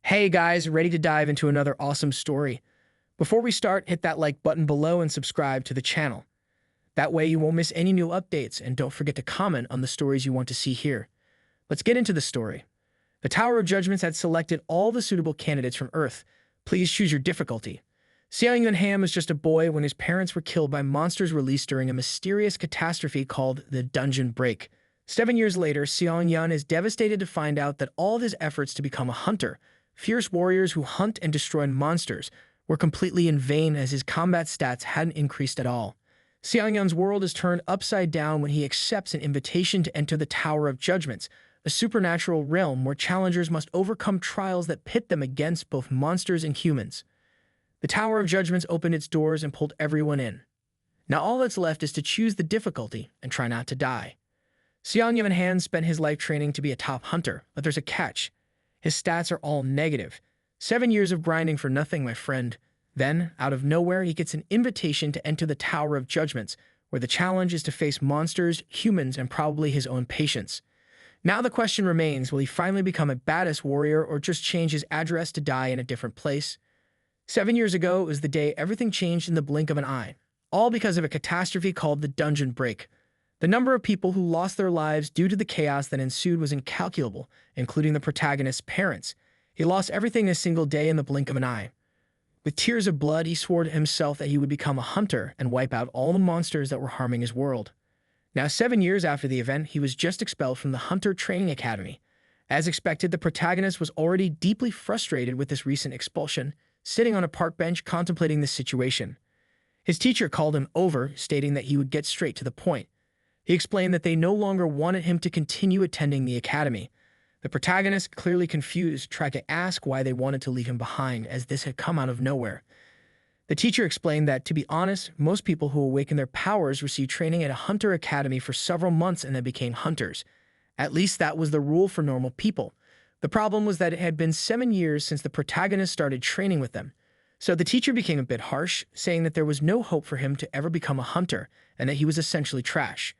Hey guys, ready to dive into another awesome story? Before we start, hit that like button below and subscribe to the channel. That way you won't miss any new updates, and don't forget to comment on the stories you want to see here. Let's get into the story. The Tower of Judgments had selected all the suitable candidates from Earth. Please choose your difficulty. Seong Yun Ham was just a boy when his parents were killed by monsters released during a mysterious catastrophe called the Dungeon Break. 7 years later, Seong Yun is devastated to find out that all of his efforts to become a hunter, fierce warriors who hunt and destroy monsters, were completely in vain as his combat stats hadn't increased at all. Seong-Yun's world is turned upside down when he accepts an invitation to enter the Tower of Judgments, a supernatural realm where challengers must overcome trials that pit them against both monsters and humans. The Tower of Judgments opened its doors and pulled everyone in. Now all that's left is to choose the difficulty and try not to die. Seong-Yun Han spent his life training to be a top hunter, but there's a catch. His stats are all negative. 7 years of grinding for nothing, my friend. Then, out of nowhere, he gets an invitation to enter the Tower of Judgments, where the challenge is to face monsters, humans, and probably his own patience. Now the question remains, will he finally become a badass warrior or just change his address to die in a different place? 7 years ago, it was the day everything changed in the blink of an eye, all because of a catastrophe called the Dungeon Break. The number of people who lost their lives due to the chaos that ensued was incalculable, including the protagonist's parents. He lost everything in a single day in the blink of an eye. With tears of blood, he swore to himself that he would become a hunter and wipe out all the monsters that were harming his world. Now, 7 years after the event, he was just expelled from the Hunter Training Academy. As expected, the protagonist was already deeply frustrated with this recent expulsion, sitting on a park bench contemplating the situation. His teacher called him over, stating that he would get straight to the point. He explained that they no longer wanted him to continue attending the academy. The protagonist, clearly confused, tried to ask why they wanted to leave him behind, as this had come out of nowhere. The teacher explained that, to be honest, most people who awaken their powers receive training at a hunter academy for several months and then became hunters. At least that was the rule for normal people. The problem was that it had been 7 years since the protagonist started training with them. So the teacher became a bit harsh, saying that there was no hope for him to ever become a hunter and that he was essentially trash.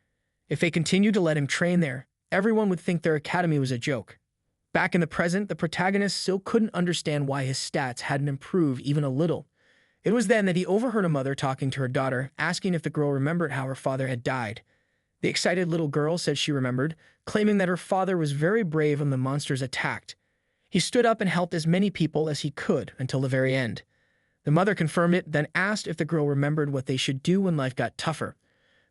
If they continued to let him train there, everyone would think their academy was a joke. Back in the present, the protagonist still couldn't understand why his stats hadn't improved even a little. It was then that he overheard a mother talking to her daughter, asking if the girl remembered how her father had died. The excited little girl said she remembered, claiming that her father was very brave when the monsters attacked. He stood up and helped as many people as he could until the very end. The mother confirmed it, then asked if the girl remembered what they should do when life got tougher.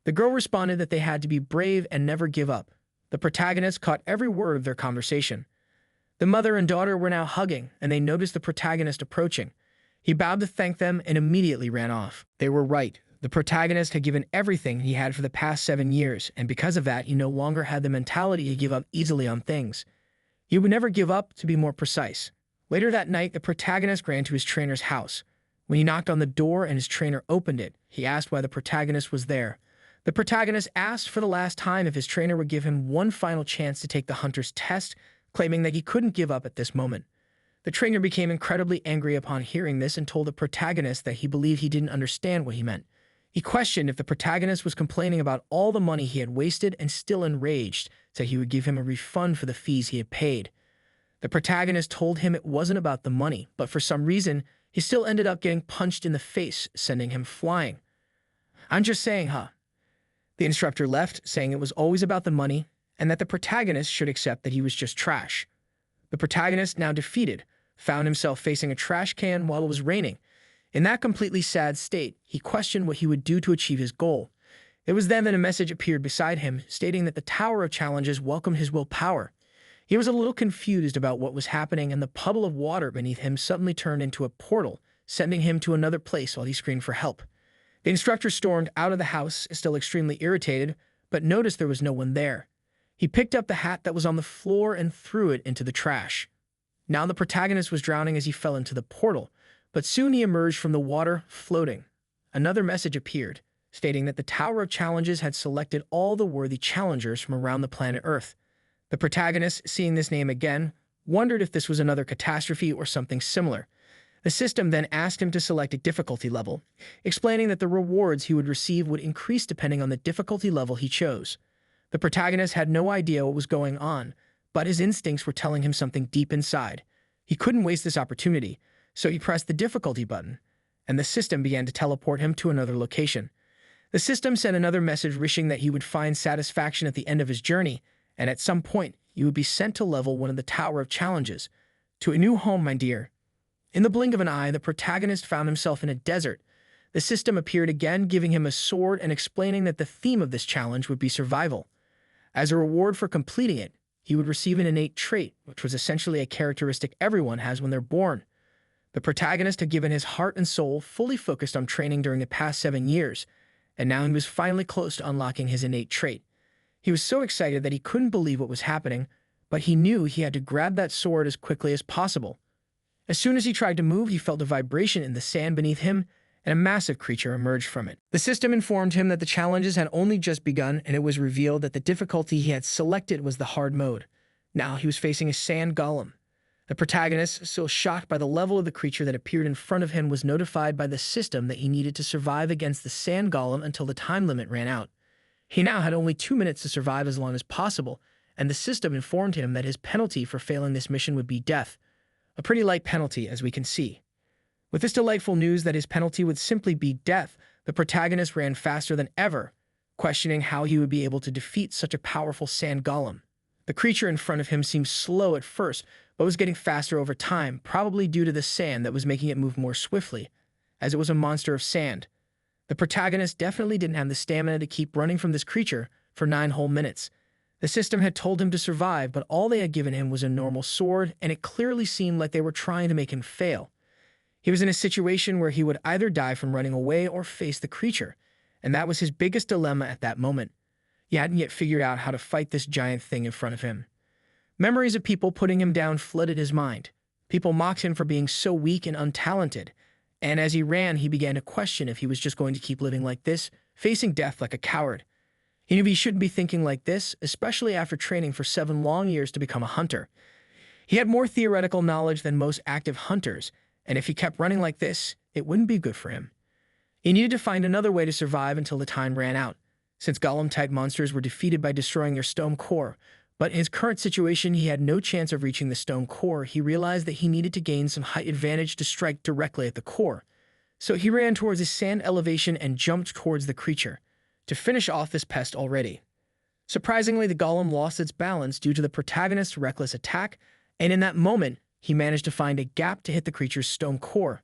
The girl responded that they had to be brave and never give up. The protagonist caught every word of their conversation. The mother and daughter were now hugging, and they noticed the protagonist approaching. He bowed to thank them and immediately ran off. They were right. The protagonist had given everything he had for the past 7 years, and because of that, he no longer had the mentality to give up easily on things. He would never give up, to be more precise. Later that night, the protagonist ran to his trainer's house. When he knocked on the door and his trainer opened it, he asked why the protagonist was there. The protagonist asked for the last time if his trainer would give him one final chance to take the hunter's test, claiming that he couldn't give up at this moment. The trainer became incredibly angry upon hearing this and told the protagonist that he believed he didn't understand what he meant. He questioned if the protagonist was complaining about all the money he had wasted, and still enraged, said he would give him a refund for the fees he had paid. The protagonist told him it wasn't about the money, but for some reason, he still ended up getting punched in the face, sending him flying. "I'm just saying, huh?" The instructor left, saying it was always about the money and that the protagonist should accept that he was just trash. The protagonist, now defeated, found himself facing a trash can while it was raining. In that completely sad state, he questioned what he would do to achieve his goal. It was then that a message appeared beside him, stating that the Tower of Challenges welcomed his willpower. He was a little confused about what was happening, and the puddle of water beneath him suddenly turned into a portal, sending him to another place while he screamed for help. The instructor stormed out of the house, still extremely irritated, but noticed there was no one there. He picked up the hat that was on the floor and threw it into the trash. Now the protagonist was drowning as he fell into the portal, but soon he emerged from the water, floating. Another message appeared, stating that the Tower of Challenges had selected all the worthy challengers from around the planet Earth. The protagonist, seeing this name again, wondered if this was another catastrophe or something similar. The system then asked him to select a difficulty level, explaining that the rewards he would receive would increase depending on the difficulty level he chose. The protagonist had no idea what was going on, but his instincts were telling him something deep inside. He couldn't waste this opportunity, so he pressed the difficulty button, and the system began to teleport him to another location. The system sent another message wishing that he would find satisfaction at the end of his journey, and at some point, he would be sent to level 1 of the Tower of Challenges. To a new home, my dear. In the blink of an eye, the protagonist found himself in a desert. The system appeared again, giving him a sword and explaining that the theme of this challenge would be survival. As a reward for completing it, he would receive an innate trait, which was essentially a characteristic everyone has when they're born. The protagonist had given his heart and soul fully focused on training during the past 7 years, and now he was finally close to unlocking his innate trait. He was so excited that he couldn't believe what was happening, but he knew he had to grab that sword as quickly as possible. As soon as he tried to move, he felt a vibration in the sand beneath him, and a massive creature emerged from it. The system informed him that the challenges had only just begun, and it was revealed that the difficulty he had selected was the hard mode. Now he was facing a sand golem. The protagonist, still shocked by the level of the creature that appeared in front of him, was notified by the system that he needed to survive against the sand golem until the time limit ran out. He now had only 2 minutes to survive as long as possible, and the system informed him that his penalty for failing this mission would be death. A pretty light penalty, as we can see. With this delightful news that his penalty would simply be death, the protagonist ran faster than ever, questioning how he would be able to defeat such a powerful sand golem. The creature in front of him seemed slow at first, but was getting faster over time, probably due to the sand that was making it move more swiftly, as it was a monster of sand. The protagonist definitely didn't have the stamina to keep running from this creature for 9 whole minutes. The system had told him to survive, but all they had given him was a normal sword, and it clearly seemed like they were trying to make him fail. He was in a situation where he would either die from running away or face the creature, and that was his biggest dilemma at that moment. He hadn't yet figured out how to fight this giant thing in front of him. Memories of people putting him down flooded his mind. People mocked him for being so weak and untalented, and as he ran, he began to question if he was just going to keep living like this, facing death like a coward. He knew he shouldn't be thinking like this, especially after training for 7 long years to become a hunter. He had more theoretical knowledge than most active hunters, and if he kept running like this, it wouldn't be good for him. He needed to find another way to survive until the time ran out, since golem-type monsters were defeated by destroying their stone core. But in his current situation, he had no chance of reaching the stone core. He realized that he needed to gain some height advantage to strike directly at the core. So he ran towards his sand elevation and jumped towards the creature, to finish off this pest already. Surprisingly, the golem lost its balance due to the protagonist's reckless attack, and in that moment, he managed to find a gap to hit the creature's stone core.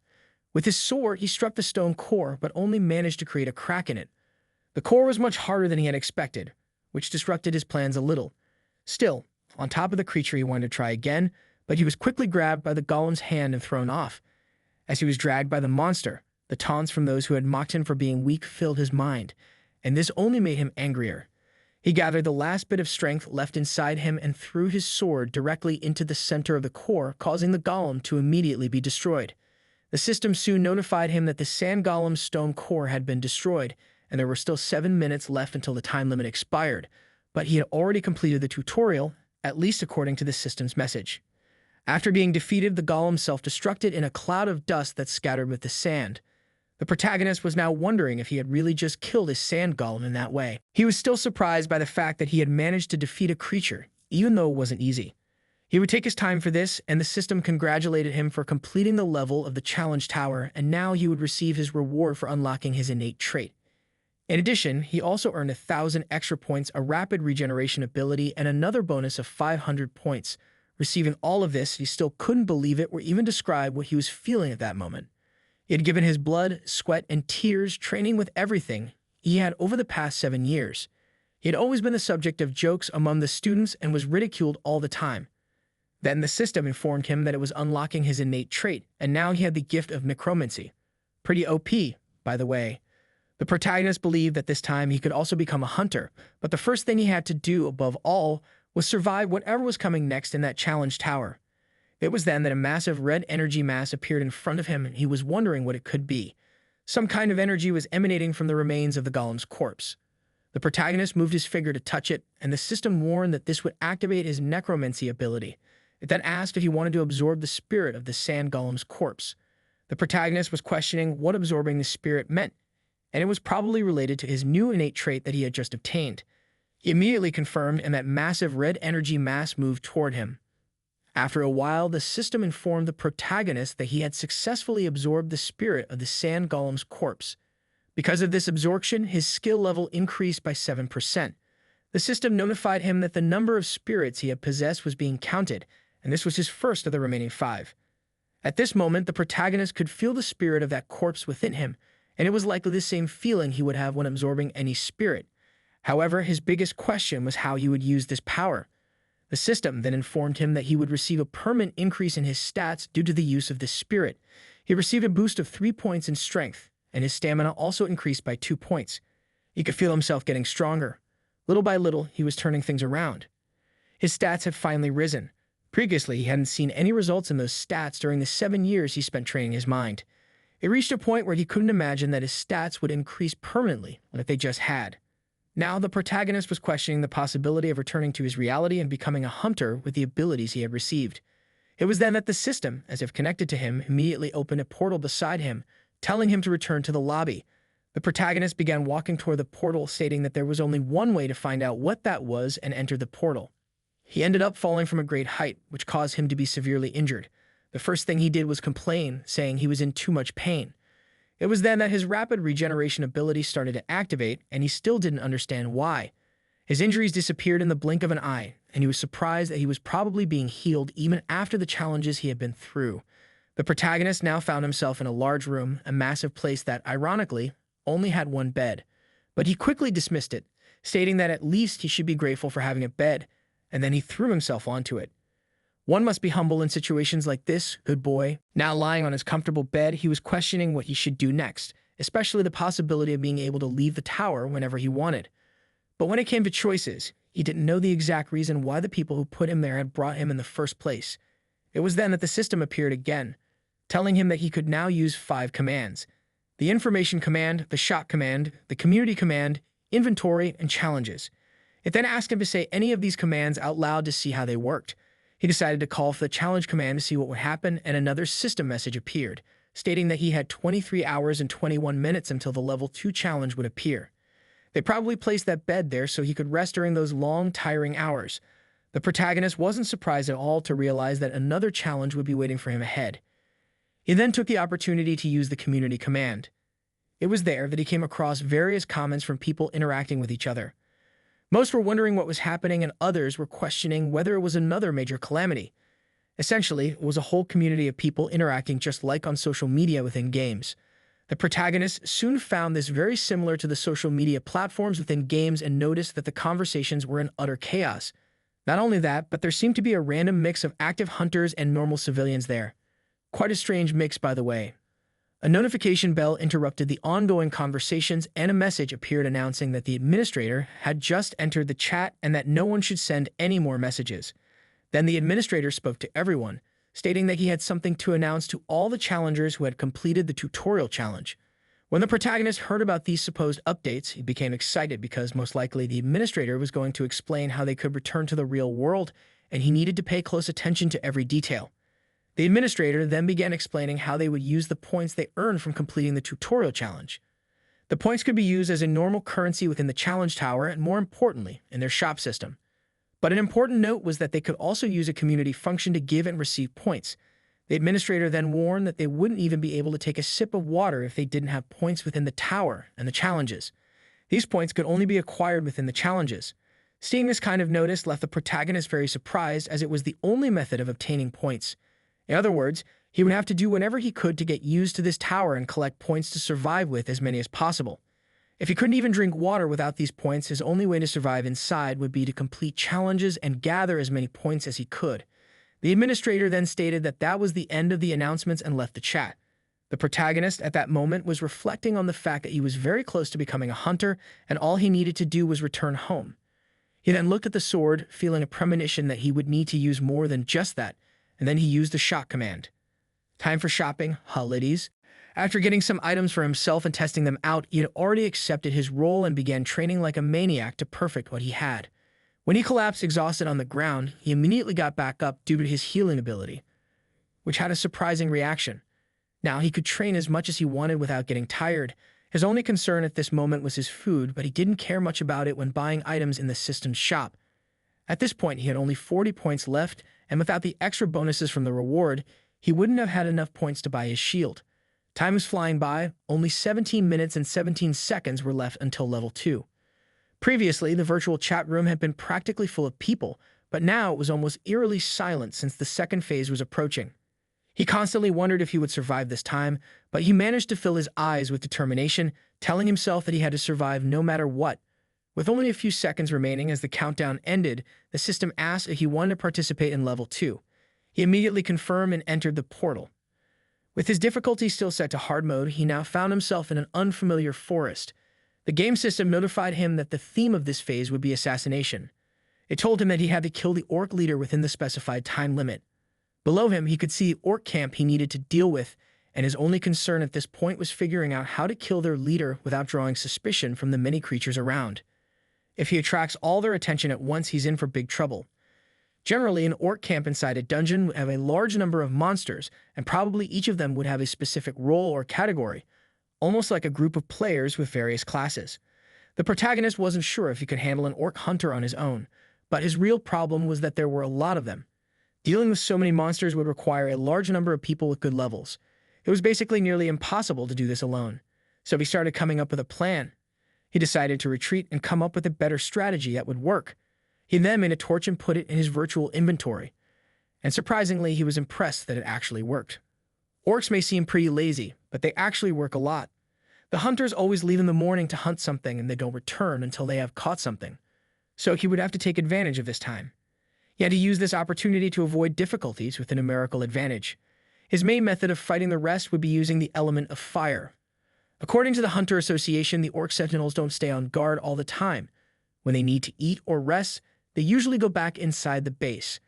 With his sword, he struck the stone core, but only managed to create a crack in it. The core was much harder than he had expected, which disrupted his plans a little. Still, on top of the creature, he wanted to try again, but he was quickly grabbed by the golem's hand and thrown off. As he was dragged by the monster, the taunts from those who had mocked him for being weak filled his mind, and this only made him angrier. He gathered the last bit of strength left inside him and threw his sword directly into the center of the core, causing the golem to immediately be destroyed. The system soon notified him that the sand golem's stone core had been destroyed, and there were still 7 minutes left until the time limit expired, but he had already completed the tutorial, at least according to the system's message. After being defeated, the golem self-destructed in a cloud of dust that scattered with the sand. The protagonist was now wondering if he had really just killed his sand golem in that way. He was still surprised by the fact that he had managed to defeat a creature, even though it wasn't easy. He would take his time for this, and the system congratulated him for completing the level of the challenge tower, and now he would receive his reward for unlocking his innate trait. In addition, he also earned 1,000 extra points, a rapid regeneration ability, and another bonus of 500 points. Receiving all of this, he still couldn't believe it or even describe what he was feeling at that moment. He had given his blood, sweat, and tears, training with everything he had over the past 7 years. He had always been the subject of jokes among the students and was ridiculed all the time. Then the system informed him that it was unlocking his innate trait, and now he had the gift of necromancy. Pretty OP, by the way. The protagonist believed that this time he could also become a hunter, but the first thing he had to do, above all, was survive whatever was coming next in that challenge tower. It was then that a massive red energy mass appeared in front of him, and he was wondering what it could be. Some kind of energy was emanating from the remains of the golem's corpse. The protagonist moved his finger to touch it, and the system warned that this would activate his necromancy ability. It then asked if he wanted to absorb the spirit of the sand golem's corpse. The protagonist was questioning what absorbing the spirit meant, and it was probably related to his new innate trait that he had just obtained. He immediately confirmed, and that massive red energy mass moved toward him. After a while, the system informed the protagonist that he had successfully absorbed the spirit of the sand golem's corpse. Because of this absorption, his skill level increased by 7%. The system notified him that the number of spirits he had possessed was being counted, and this was his first of the remaining 5. At this moment, the protagonist could feel the spirit of that corpse within him, and it was likely the same feeling he would have when absorbing any spirit. However, his biggest question was how he would use this power. The system then informed him that he would receive a permanent increase in his stats due to the use of this spirit. He received a boost of 3 points in strength, and his stamina also increased by 2 points. He could feel himself getting stronger. Little by little, he was turning things around. His stats had finally risen. Previously, he hadn't seen any results in those stats during the 7 years he spent training his mind. It reached a point where he couldn't imagine that his stats would increase permanently if they just had. Now, the protagonist was questioning the possibility of returning to his reality and becoming a hunter with the abilities he had received. It was then that the system, as if connected to him, immediately opened a portal beside him, telling him to return to the lobby. The protagonist began walking toward the portal, stating that there was only one way to find out what that was and enter the portal. He ended up falling from a great height, which caused him to be severely injured. The first thing he did was complain, saying he was in too much pain. It was then that his rapid regeneration ability started to activate, and he still didn't understand why. His injuries disappeared in the blink of an eye, and he was surprised that he was probably being healed even after the challenges he had been through. The protagonist now found himself in a large room, a massive place that, ironically, only had one bed. But he quickly dismissed it, stating that at least he should be grateful for having a bed, and then he threw himself onto it. One must be humble in situations like this, good boy. Now lying on his comfortable bed, he was questioning what he should do next, especially the possibility of being able to leave the tower whenever he wanted. But when it came to choices, he didn't know the exact reason why the people who put him there had brought him in the first place. It was then that the system appeared again, telling him that he could now use 5 commands: the information command, the shock command, the community command, inventory, and challenges. It then asked him to say any of these commands out loud to see how they worked. He decided to call for the challenge command to see what would happen, and another system message appeared, stating that he had 23 hours and 21 minutes until the level 2 challenge would appear. They probably placed that bed there so he could rest during those long, tiring hours. The protagonist wasn't surprised at all to realize that another challenge would be waiting for him ahead. He then took the opportunity to use the community command. It was there that he came across various comments from people interacting with each other. Most were wondering what was happening, and others were questioning whether it was another major calamity. Essentially, it was a whole community of people interacting just like on social media within games. The protagonist soon found this very similar to the social media platforms within games and noticed that the conversations were in utter chaos. Not only that, but there seemed to be a random mix of active hunters and normal civilians there. Quite a strange mix, by the way. A notification bell interrupted the ongoing conversations, and a message appeared announcing that the administrator had just entered the chat and that no one should send any more messages. Then the administrator spoke to everyone, stating that he had something to announce to all the challengers who had completed the tutorial challenge. When the protagonist heard about these supposed updates, he became excited because most likely the administrator was going to explain how they could return to the real world, and he needed to pay close attention to every detail. The administrator then began explaining how they would use the points they earned from completing the tutorial challenge. The points could be used as a normal currency within the challenge tower and, more importantly, in their shop system. But an important note was that they could also use a community function to give and receive points. The administrator then warned that they wouldn't even be able to take a sip of water if they didn't have points within the tower and the challenges. These points could only be acquired within the challenges. Seeing this kind of notice left the protagonist very surprised, as it was the only method of obtaining points. In other words, he would have to do whatever he could to get used to this tower and collect points to survive with as many as possible. If he couldn't even drink water without these points, his only way to survive inside would be to complete challenges and gather as many points as he could. The administrator then stated that that was the end of the announcements and left the chat. The protagonist at that moment was reflecting on the fact that he was very close to becoming a hunter, and all he needed to do was return home. He then looked at the sword, feeling a premonition that he would need to use more than just that, and then he used the shock command. Time for shopping, ladies. After getting some items for himself and testing them out, he had already accepted his role and began training like a maniac to perfect what he had. When he collapsed exhausted on the ground, he immediately got back up due to his healing ability, which had a surprising reaction. Now he could train as much as he wanted without getting tired. His only concern at this moment was his food, but he didn't care much about it when buying items in the system's shop. At this point, he had only 40 points left, and without the extra bonuses from the reward, he wouldn't have had enough points to buy his shield. Time was flying by, only 17 minutes and 17 seconds were left until level 2. Previously, the virtual chat room had been practically full of people, but now it was almost eerily silent since the second phase was approaching. He constantly wondered if he would survive this time, but he managed to fill his eyes with determination, telling himself that he had to survive no matter what. With only a few seconds remaining as the countdown ended, the system asked if he wanted to participate in level 2. He immediately confirmed and entered the portal. With his difficulty still set to hard mode, he now found himself in an unfamiliar forest. The game system notified him that the theme of this phase would be assassination. It told him that he had to kill the orc leader within the specified time limit. Below him, he could see the orc camp he needed to deal with, and his only concern at this point was figuring out how to kill their leader without drawing suspicion from the many creatures around. If he attracts all their attention at once, he's in for big trouble. Generally, an orc camp inside a dungeon would have a large number of monsters, and probably each of them would have a specific role or category, almost like a group of players with various classes. The protagonist wasn't sure if he could handle an orc hunter on his own, but his real problem was that there were a lot of them. Dealing with so many monsters would require a large number of people with good levels. It was basically nearly impossible to do this alone, so he started coming up with a plan. He decided to retreat and come up with a better strategy that would work. He then made a torch and put it in his virtual inventory, and surprisingly, he was impressed that it actually worked. Orcs may seem pretty lazy, but they actually work a lot. The hunters always leave in the morning to hunt something and they don't return until they have caught something, so he would have to take advantage of this time. He had to use this opportunity to avoid difficulties with a numerical advantage. His main method of fighting the rest would be using the element of fire. According to the Hunter Association, the orc sentinels don't stay on guard all the time. When they need to eat or rest, they usually go back inside the base.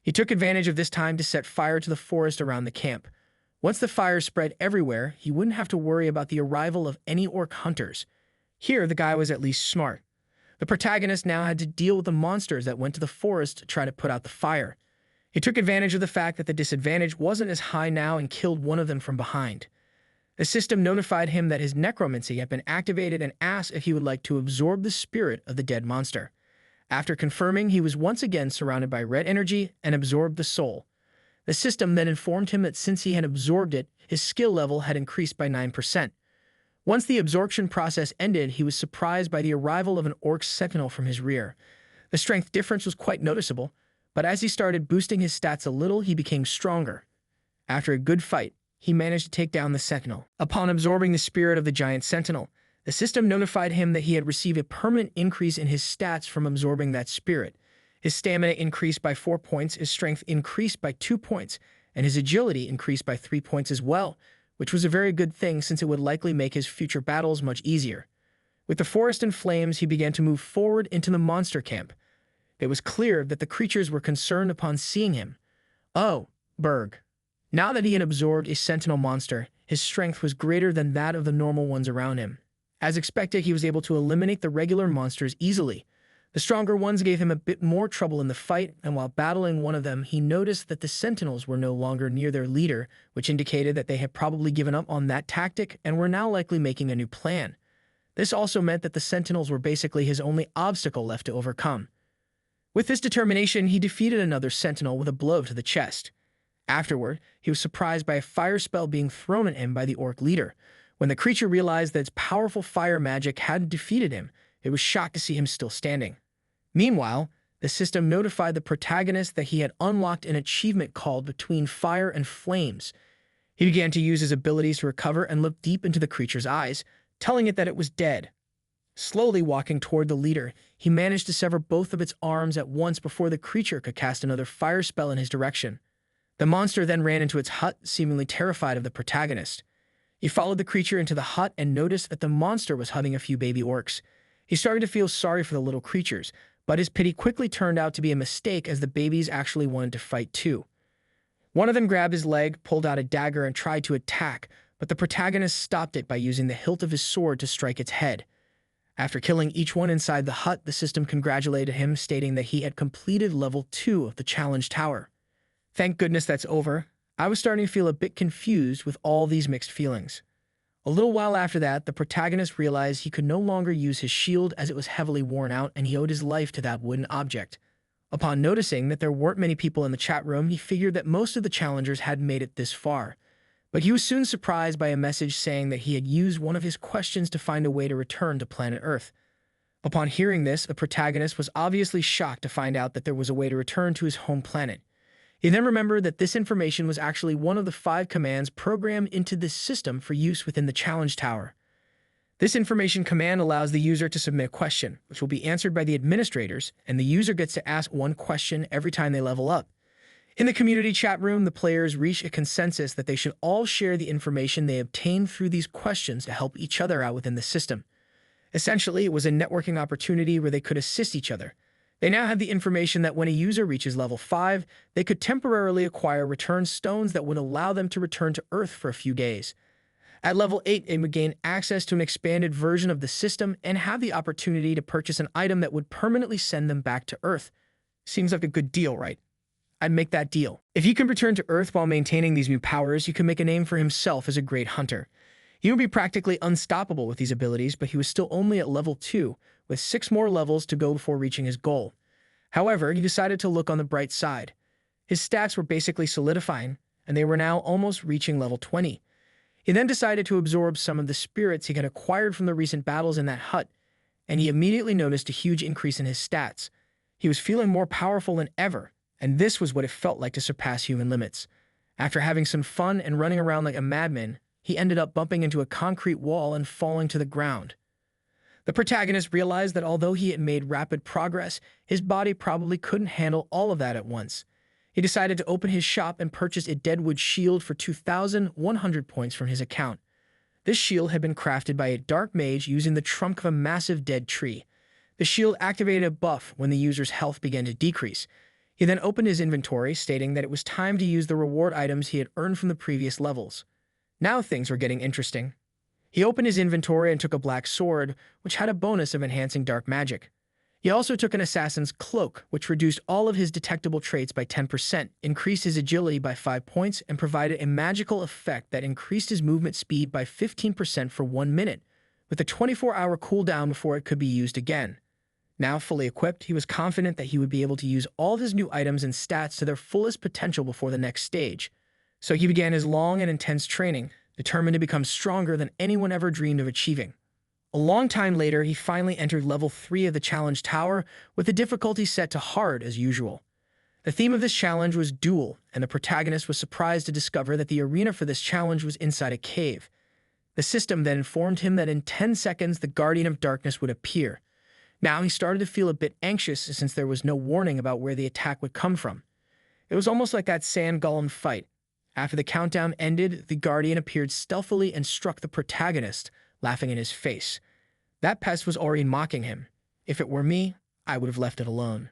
He took advantage of this time to set fire to the forest around the camp. Once the fire spread everywhere, he wouldn't have to worry about the arrival of any orc hunters. Here, the guy was at least smart. The protagonist now had to deal with the monsters that went to the forest to try to put out the fire. He took advantage of the fact that the disadvantage wasn't as high now and killed one of them from behind. The system notified him that his necromancy had been activated and asked if he would like to absorb the spirit of the dead monster. After confirming, he was once again surrounded by red energy and absorbed the soul. The system then informed him that since he had absorbed it, his skill level had increased by 9%. Once the absorption process ended, he was surprised by the arrival of an orc sentinel from his rear. The strength difference was quite noticeable, but as he started boosting his stats a little, he became stronger. After a good fight, he managed to take down the sentinel. Upon absorbing the spirit of the giant sentinel, the system notified him that he had received a permanent increase in his stats from absorbing that spirit. His stamina increased by 4 points, his strength increased by 2 points, and his agility increased by 3 points as well, which was a very good thing since it would likely make his future battles much easier. With the forest in flames, he began to move forward into the monster camp. It was clear that the creatures were concerned upon seeing him. Oh, Berg. Now that he had absorbed a sentinel monster, his strength was greater than that of the normal ones around him. As expected, he was able to eliminate the regular monsters easily. The stronger ones gave him a bit more trouble in the fight, and while battling one of them, he noticed that the sentinels were no longer near their leader, which indicated that they had probably given up on that tactic and were now likely making a new plan. This also meant that the sentinels were basically his only obstacle left to overcome. With this determination, he defeated another sentinel with a blow to the chest. Afterward, he was surprised by a fire spell being thrown at him by the orc leader. When the creature realized that its powerful fire magic hadn't defeated him, it was shocked to see him still standing. Meanwhile, the system notified the protagonist that he had unlocked an achievement called Between Fire and Flames. He began to use his abilities to recover and look deep into the creature's eyes, telling it that it was dead. Slowly walking toward the leader, he managed to sever both of its arms at once before the creature could cast another fire spell in his direction. The monster then ran into its hut, seemingly terrified of the protagonist. He followed the creature into the hut and noticed that the monster was hunting a few baby orcs. He started to feel sorry for the little creatures, but his pity quickly turned out to be a mistake as the babies actually wanted to fight too. One of them grabbed his leg, pulled out a dagger, and tried to attack, but the protagonist stopped it by using the hilt of his sword to strike its head. After killing each one inside the hut, the system congratulated him, stating that he had completed level 2 of the challenge tower. Thank goodness that's over. I was starting to feel a bit confused with all these mixed feelings. A little while after that, the protagonist realized he could no longer use his shield as it was heavily worn out and he owed his life to that wooden object. Upon noticing that there weren't many people in the chat room, he figured that most of the challengers hadn't made it this far. But he was soon surprised by a message saying that he had used one of his questions to find a way to return to planet Earth. Upon hearing this, the protagonist was obviously shocked to find out that there was a way to return to his home planet. He then remembered that this information was actually one of the 5 commands programmed into this system for use within the challenge tower. This information command allows the user to submit a question, which will be answered by the administrators, and the user gets to ask one question every time they level up. In the community chat room, the players reach a consensus that they should all share the information they obtained through these questions to help each other out within the system. Essentially, it was a networking opportunity where they could assist each other. They now had the information that when a user reaches level 5, they could temporarily acquire return stones that would allow them to return to Earth for a few days. At level 8, they would gain access to an expanded version of the system and have the opportunity to purchase an item that would permanently send them back to Earth. Seems like a good deal, right? I'd make that deal. If he can return to Earth while maintaining these new powers, he could make a name for himself as a great hunter. He would be practically unstoppable with these abilities, but he was still only at level 2, with 6 more levels to go before reaching his goal. However, he decided to look on the bright side. His stats were basically solidifying, and they were now almost reaching level 20. He then decided to absorb some of the spirits he had acquired from the recent battles in that hut, and he immediately noticed a huge increase in his stats. He was feeling more powerful than ever, and this was what it felt like to surpass human limits. After having some fun and running around like a madman, he ended up bumping into a concrete wall and falling to the ground. The protagonist realized that although he had made rapid progress, his body probably couldn't handle all of that at once. He decided to open his shop and purchase a deadwood shield for 2,100 points from his account. This shield had been crafted by a dark mage using the trunk of a massive dead tree. The shield activated a buff when the user's health began to decrease. He then opened his inventory, stating that it was time to use the reward items he had earned from the previous levels. Now things were getting interesting. He opened his inventory and took a black sword, which had a bonus of enhancing dark magic. He also took an assassin's cloak, which reduced all of his detectable traits by 10%, increased his agility by 5 points, and provided a magical effect that increased his movement speed by 15% for 1 minute, with a 24-hour cooldown before it could be used again. Now fully equipped, he was confident that he would be able to use all of his new items and stats to their fullest potential before the next stage. So he began his long and intense training, determined to become stronger than anyone ever dreamed of achieving. A long time later, he finally entered level 3 of the challenge tower, with the difficulty set to hard as usual. The theme of this challenge was duel, and the protagonist was surprised to discover that the arena for this challenge was inside a cave. The system then informed him that in 10 seconds the Guardian of Darkness would appear. Now he started to feel a bit anxious since there was no warning about where the attack would come from. It was almost like that sand golem fight. After the countdown ended, the Guardian appeared stealthily and struck the protagonist, laughing in his face. That pest was already mocking him. If it were me, I would have left it alone.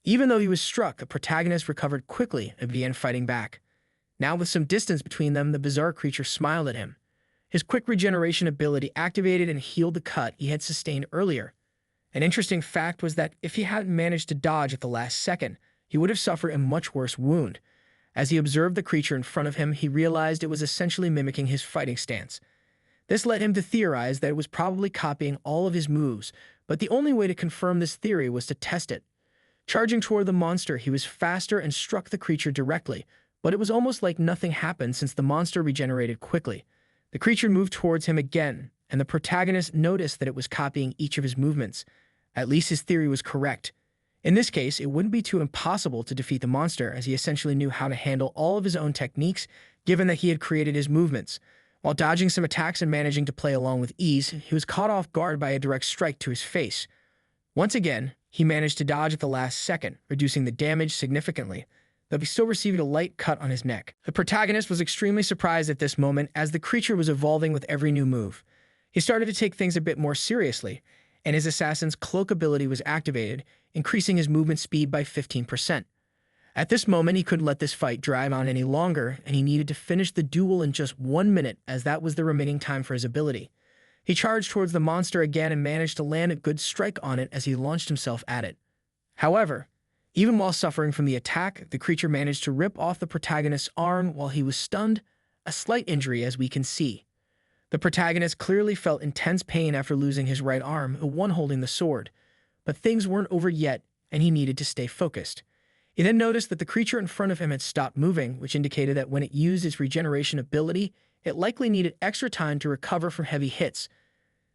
Even though he was struck, the protagonist recovered quickly and began fighting back. Now with some distance between them, the bizarre creature smiled at him. His quick regeneration ability activated and healed the cut he had sustained earlier. An interesting fact was that if he hadn't managed to dodge at the last second, he would have suffered a much worse wound. As he observed the creature in front of him, he realized it was essentially mimicking his fighting stance. This led him to theorize that it was probably copying all of his moves, but the only way to confirm this theory was to test it. Charging toward the monster, he was faster and struck the creature directly, but it was almost like nothing happened since the monster regenerated quickly. The creature moved towards him again, and the protagonist noticed that it was copying each of his movements. At least his theory was correct. In this case, it wouldn't be too impossible to defeat the monster, as he essentially knew how to handle all of his own techniques, given that he had created his movements. While dodging some attacks and managing to play along with ease, he was caught off guard by a direct strike to his face. Once again, he managed to dodge at the last second, reducing the damage significantly, though he still received a light cut on his neck. The protagonist was extremely surprised at this moment, as the creature was evolving with every new move. He started to take things a bit more seriously, and his assassin's cloak ability was activated, increasing his movement speed by 15%. At this moment, he couldn't let this fight drag on any longer, and he needed to finish the duel in just 1 minute, as that was the remaining time for his ability. He charged towards the monster again and managed to land a good strike on it as he launched himself at it. However, even while suffering from the attack, the creature managed to rip off the protagonist's arm while he was stunned, a slight injury as we can see. The protagonist clearly felt intense pain after losing his right arm, the one holding the sword. But things weren't over yet, and he needed to stay focused. He then noticed that the creature in front of him had stopped moving, which indicated that when it used its regeneration ability, it likely needed extra time to recover from heavy hits.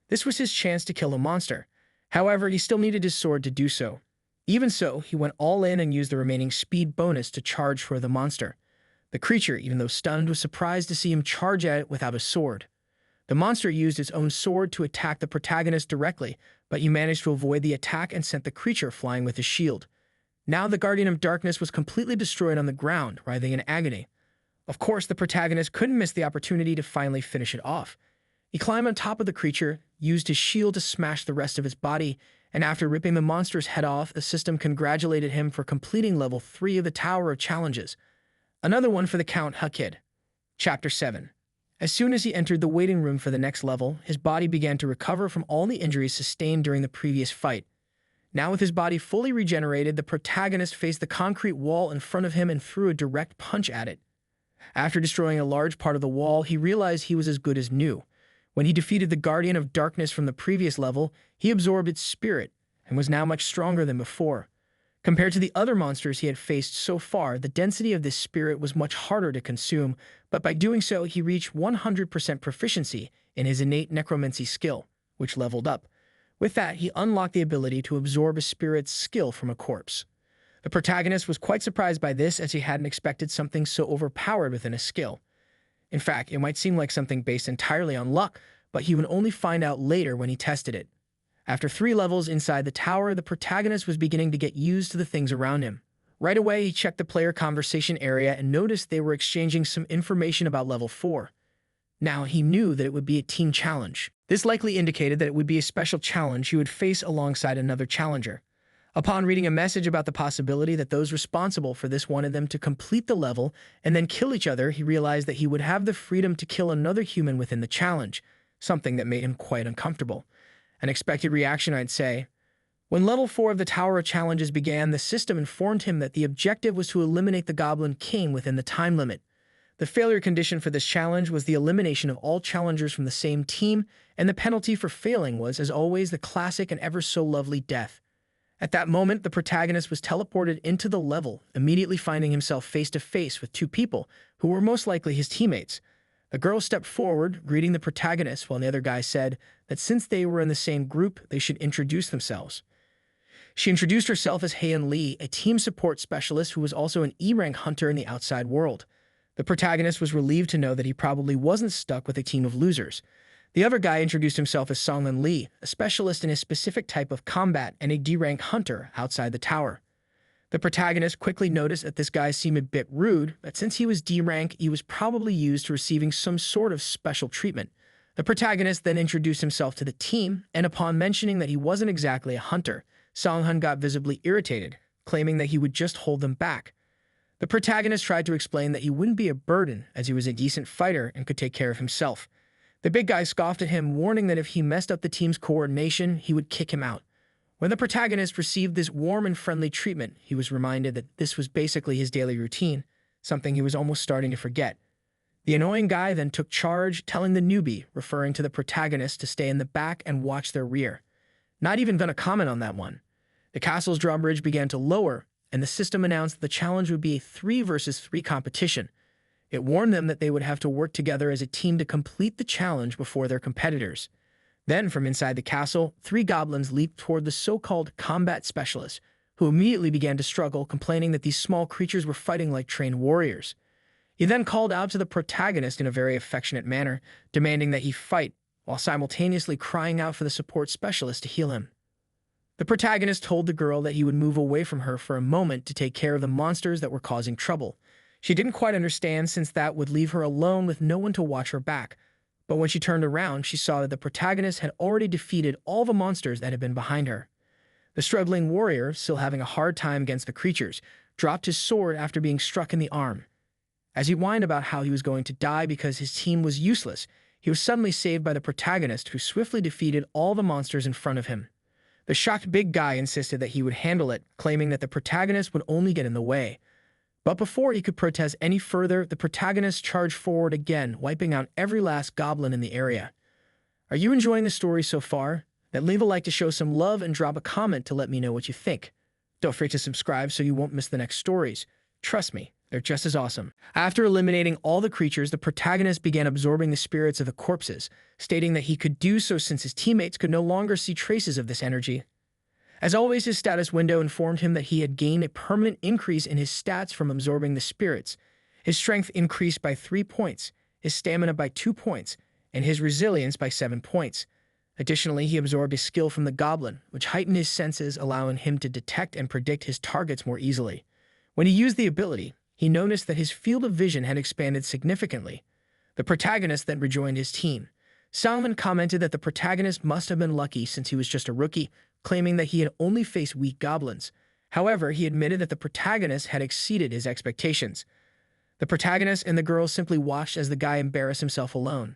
This was his chance to kill the monster. However, he still needed his sword to do so. Even so, he went all in and used the remaining speed bonus to charge for the monster. The creature, even though stunned, was surprised to see him charge at it without a sword. The monster used its own sword to attack the protagonist directly, but he managed to avoid the attack and sent the creature flying with his shield. Now the Guardian of Darkness was completely destroyed on the ground, writhing in agony. Of course, the protagonist couldn't miss the opportunity to finally finish it off. He climbed on top of the creature, used his shield to smash the rest of his body, and after ripping the monster's head off, the system congratulated him for completing level 3 of the Tower of Challenges. Another one for the Count Kid. Chapter 7. As soon as he entered the waiting room for the next level, his body began to recover from all the injuries sustained during the previous fight. Now with his body fully regenerated, the protagonist faced the concrete wall in front of him and threw a direct punch at it. After destroying a large part of the wall, he realized he was as good as new. When he defeated the Guardian of Darkness from the previous level, he absorbed its spirit and was now much stronger than before. Compared to the other monsters he had faced so far, the density of this spirit was much harder to consume, but by doing so, he reached 100% proficiency in his innate necromancy skill, which leveled up. With that, he unlocked the ability to absorb a spirit's skill from a corpse. The protagonist was quite surprised by this, as he hadn't expected something so overpowered within a skill. In fact, it might seem like something based entirely on luck, but he would only find out later when he tested it. After 3 levels inside the tower, the protagonist was beginning to get used to the things around him. Right away, he checked the player conversation area and noticed they were exchanging some information about level 4. Now, he knew that it would be a team challenge. This likely indicated that it would be a special challenge he would face alongside another challenger. Upon reading a message about the possibility that those responsible for this wanted them to complete the level and then kill each other, he realized that he would have the freedom to kill another human within the challenge, something that made him quite uncomfortable. An expected reaction, I'd say. When level 4 of the Tower of Challenges began, the system informed him that the objective was to eliminate the Goblin King within the time limit. The failure condition for this challenge was the elimination of all challengers from the same team, and the penalty for failing was, as always, the classic and ever so lovely death. At that moment, the protagonist was teleported into the level, immediately finding himself face to face with 2 people who were most likely his teammates. The girl stepped forward, greeting the protagonist, while the other guy said that since they were in the same group, they should introduce themselves. She introduced herself as Heian Lee, a team support specialist who was also an E-rank hunter in the outside world. The protagonist was relieved to know that he probably wasn't stuck with a team of losers. The other guy introduced himself as Songlin Lee, a specialist in a specific type of combat and a D-rank hunter outside the tower. The protagonist quickly noticed that this guy seemed a bit rude, but since he was D-rank, he was probably used to receiving some sort of special treatment. The protagonist then introduced himself to the team, and upon mentioning that he wasn't exactly a hunter, Songhun got visibly irritated, claiming that he would just hold them back. The protagonist tried to explain that he wouldn't be a burden, as he was a decent fighter and could take care of himself. The big guy scoffed at him, warning that if he messed up the team's coordination, he would kick him out. When the protagonist received this warm and friendly treatment, he was reminded that this was basically his daily routine, something he was almost starting to forget. The annoying guy then took charge, telling the newbie, referring to the protagonist, to stay in the back and watch their rear. Not even gonna comment on that one. The castle's drawbridge began to lower, and the system announced that the challenge would be a 3 versus 3 competition. It warned them that they would have to work together as a team to complete the challenge before their competitors. Then, from inside the castle, 3 goblins leaped toward the so-called combat specialist, who immediately began to struggle, complaining that these small creatures were fighting like trained warriors. He then called out to the protagonist in a very affectionate manner, demanding that he fight, while simultaneously crying out for the support specialist to heal him. The protagonist told the girl that he would move away from her for a moment to take care of the monsters that were causing trouble. She didn't quite understand, since that would leave her alone with no one to watch her back. But when she turned around, she saw that the protagonist had already defeated all the monsters that had been behind her. The struggling warrior, still having a hard time against the creatures, dropped his sword after being struck in the arm. As he whined about how he was going to die because his team was useless, he was suddenly saved by the protagonist, who swiftly defeated all the monsters in front of him. The shocked big guy insisted that he would handle it, claiming that the protagonist would only get in the way. But before he could protest any further, the protagonist charged forward again, wiping out every last goblin in the area. Are you enjoying the story so far? Then leave a like to show some love and drop a comment to let me know what you think. Don't forget to subscribe so you won't miss the next stories. Trust me, they're just as awesome. After eliminating all the creatures, the protagonist began absorbing the spirits of the corpses, stating that he could do so since his teammates could no longer see traces of this energy. As always, his status window informed him that he had gained a permanent increase in his stats from absorbing the spirits. His strength increased by 3 points, his stamina by 2 points, and his resilience by 7 points. Additionally, he absorbed a skill from the goblin, which heightened his senses, allowing him to detect and predict his targets more easily. When he used the ability, he noticed that his field of vision had expanded significantly. The protagonist then rejoined his team. Salman commented that the protagonist must have been lucky since he was just a rookie, claiming that he had only faced weak goblins. However, he admitted that the protagonist had exceeded his expectations. The protagonist and the girl simply watched as the guy embarrassed himself alone.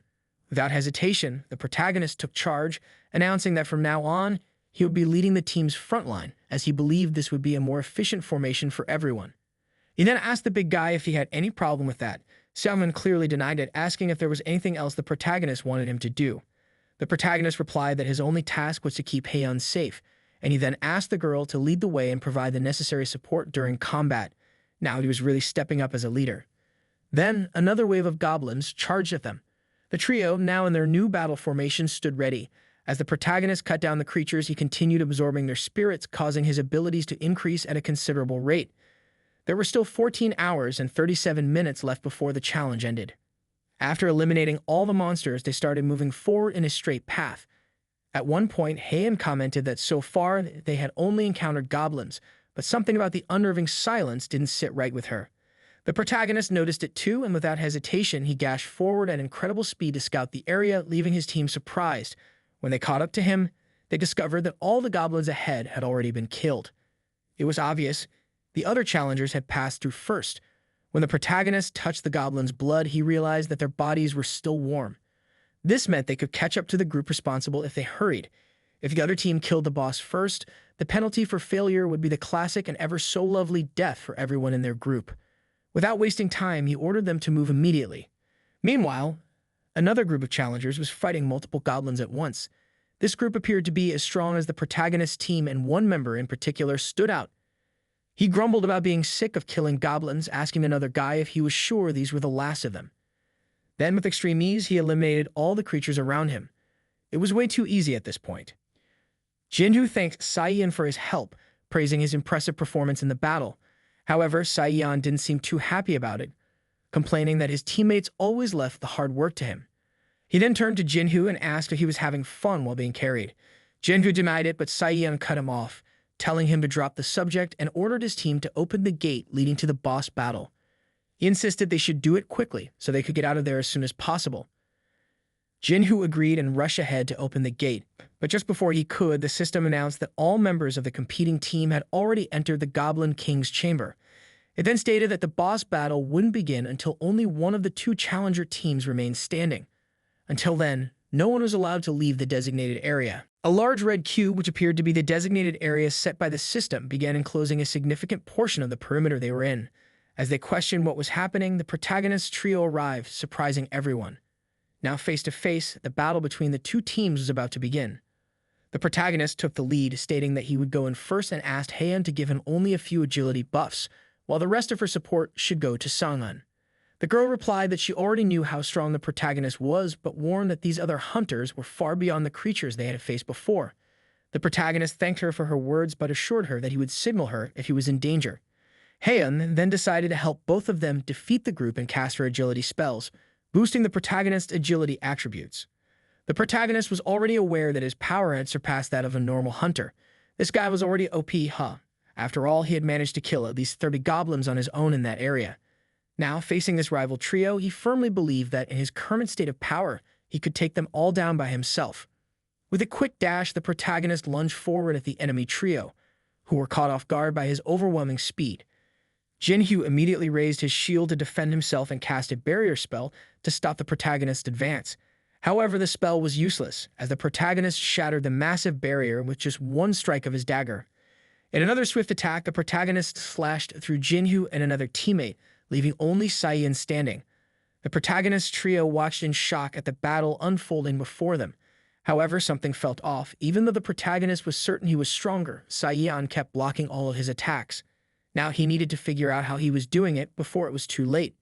Without hesitation, the protagonist took charge, announcing that from now on, he would be leading the team's front line, as he believed this would be a more efficient formation for everyone. He then asked the big guy if he had any problem with that. Salman clearly denied it, asking if there was anything else the protagonist wanted him to do. The protagonist replied that his only task was to keep Haeyeon safe, and he then asked the girl to lead the way and provide the necessary support during combat. Now he was really stepping up as a leader. Then, another wave of goblins charged at them. The trio, now in their new battle formation, stood ready. As the protagonist cut down the creatures, he continued absorbing their spirits, causing his abilities to increase at a considerable rate. There were still 14 hours and 37 minutes left before the challenge ended. After eliminating all the monsters, they started moving forward in a straight path. At one point, Haeyeon commented that so far they had only encountered goblins, but something about the unnerving silence didn't sit right with her. The protagonist noticed it too, and without hesitation, he dashed forward at incredible speed to scout the area, leaving his team surprised. When they caught up to him, they discovered that all the goblins ahead had already been killed. It was obvious the other challengers had passed through first. When the protagonist touched the goblins' blood, he realized that their bodies were still warm. This meant they could catch up to the group responsible if they hurried. If the other team killed the boss first, the penalty for failure would be the classic and ever so lovely death for everyone in their group. Without wasting time, he ordered them to move immediately. Meanwhile, another group of challengers was fighting multiple goblins at once. This group appeared to be as strong as the protagonist's team, and one member in particular stood out. He grumbled about being sick of killing goblins, asking another guy if he was sure these were the last of them. Then, with extreme ease, he eliminated all the creatures around him. It was way too easy at this point. Jinhu thanked Saeyeon for his help, praising his impressive performance in the battle. However, Saeyeon didn't seem too happy about it, complaining that his teammates always left the hard work to him. He then turned to Jinhu and asked if he was having fun while being carried. Jinhu denied it, but Saeyeon cut him off, telling him to drop the subject, and ordered his team to open the gate leading to the boss battle. He insisted they should do it quickly so they could get out of there as soon as possible. Jinhu agreed and rushed ahead to open the gate, but just before he could, the system announced that all members of the competing team had already entered the Goblin King's chamber. It then stated that the boss battle wouldn't begin until only one of the two challenger teams remained standing. Until then, no one was allowed to leave the designated area. A large red cube, which appeared to be the designated area set by the system, began enclosing a significant portion of the perimeter they were in. As they questioned what was happening, the protagonist's trio arrived, surprising everyone. Now face to face, the battle between the two teams was about to begin. The protagonist took the lead, stating that he would go in first and asked Haeyeon to give him only a few agility buffs, while the rest of her support should go to Sanghan. The girl replied that she already knew how strong the protagonist was, but warned that these other hunters were far beyond the creatures they had faced before. The protagonist thanked her for her words, but assured her that he would signal her if he was in danger. Haeyeon then decided to help both of them defeat the group and cast her agility spells, boosting the protagonist's agility attributes. The protagonist was already aware that his power had surpassed that of a normal hunter. This guy was already OP, huh? After all, he had managed to kill at least 30 goblins on his own in that area. Now, facing this rival trio, he firmly believed that in his current state of power, he could take them all down by himself. With a quick dash, the protagonist lunged forward at the enemy trio, who were caught off guard by his overwhelming speed. Jinhu immediately raised his shield to defend himself and cast a barrier spell to stop the protagonist's advance. However, the spell was useless, as the protagonist shattered the massive barrier with just one strike of his dagger. In another swift attack, the protagonist slashed through Jinhu and another teammate, leaving only Saeyeon standing. The protagonist's trio watched in shock at the battle unfolding before them. However, something felt off. Even though the protagonist was certain he was stronger, Saiyan kept blocking all of his attacks. Now he needed to figure out how he was doing it before it was too late.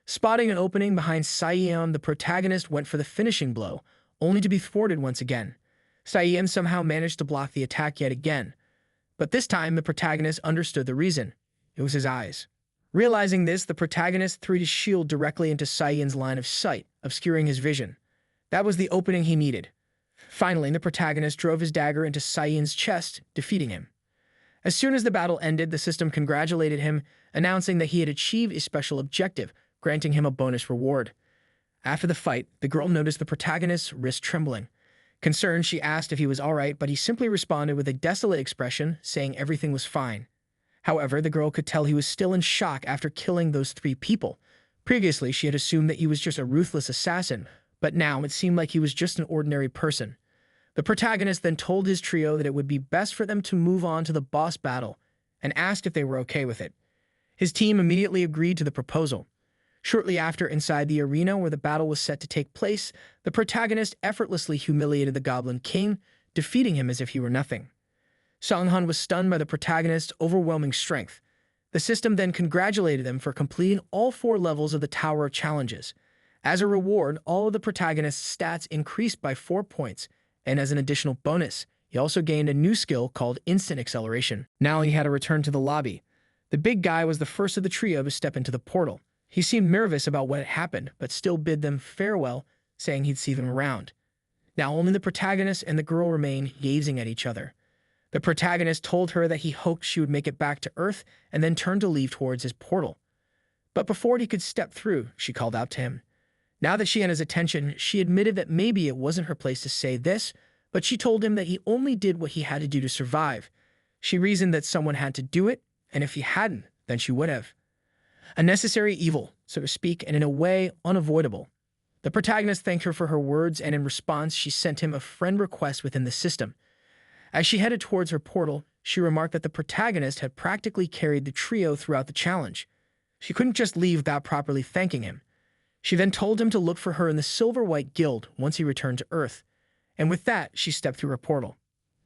Spotting an opening behind Saiyan, the protagonist went for the finishing blow, only to be thwarted once again. Saiyan somehow managed to block the attack yet again. But this time, the protagonist understood the reason. It was his eyes. Realizing this, the protagonist threw his shield directly into Saiyan's line of sight, obscuring his vision. That was the opening he needed. Finally, the protagonist drove his dagger into Saiyan's chest, defeating him. As soon as the battle ended, the system congratulated him, announcing that he had achieved a special objective, granting him a bonus reward. After the fight, the girl noticed the protagonist's wrist trembling. Concerned, she asked if he was all right, but he simply responded with a desolate expression, saying everything was fine. However, the girl could tell he was still in shock after killing those 3 people. Previously, she had assumed that he was just a ruthless assassin, but now it seemed like he was just an ordinary person. The protagonist then told his trio that it would be best for them to move on to the boss battle, and asked if they were okay with it. His team immediately agreed to the proposal. Shortly after, inside the arena where the battle was set to take place, the protagonist effortlessly humiliated the Goblin King, defeating him as if he were nothing. Sung-hun was stunned by the protagonist's overwhelming strength. The system then congratulated them for completing all 4 levels of the Tower of Challenges. As a reward, all of the protagonist's stats increased by 4 points, and as an additional bonus, he also gained a new skill called Instant Acceleration. Now he had to return to the lobby. The big guy was the first of the trio to step into the portal. He seemed nervous about what had happened, but still bid them farewell, saying he'd see them around. Now only the protagonist and the girl remained gazing at each other. The protagonist told her that he hoped she would make it back to Earth and then turned to leave towards his portal. But before he could step through, she called out to him. Now that she had his attention, she admitted that maybe it wasn't her place to say this, but she told him that he only did what he had to do to survive. She reasoned that someone had to do it, and if he hadn't, then she would have. A necessary evil, so to speak, and in a way, unavoidable. The protagonist thanked her for her words, and in response, she sent him a friend request within the system. As she headed towards her portal, she remarked that the protagonist had practically carried the trio throughout the challenge. She couldn't just leave without properly thanking him. She then told him to look for her in the Silver-White Guild once he returned to Earth, and with that, she stepped through her portal.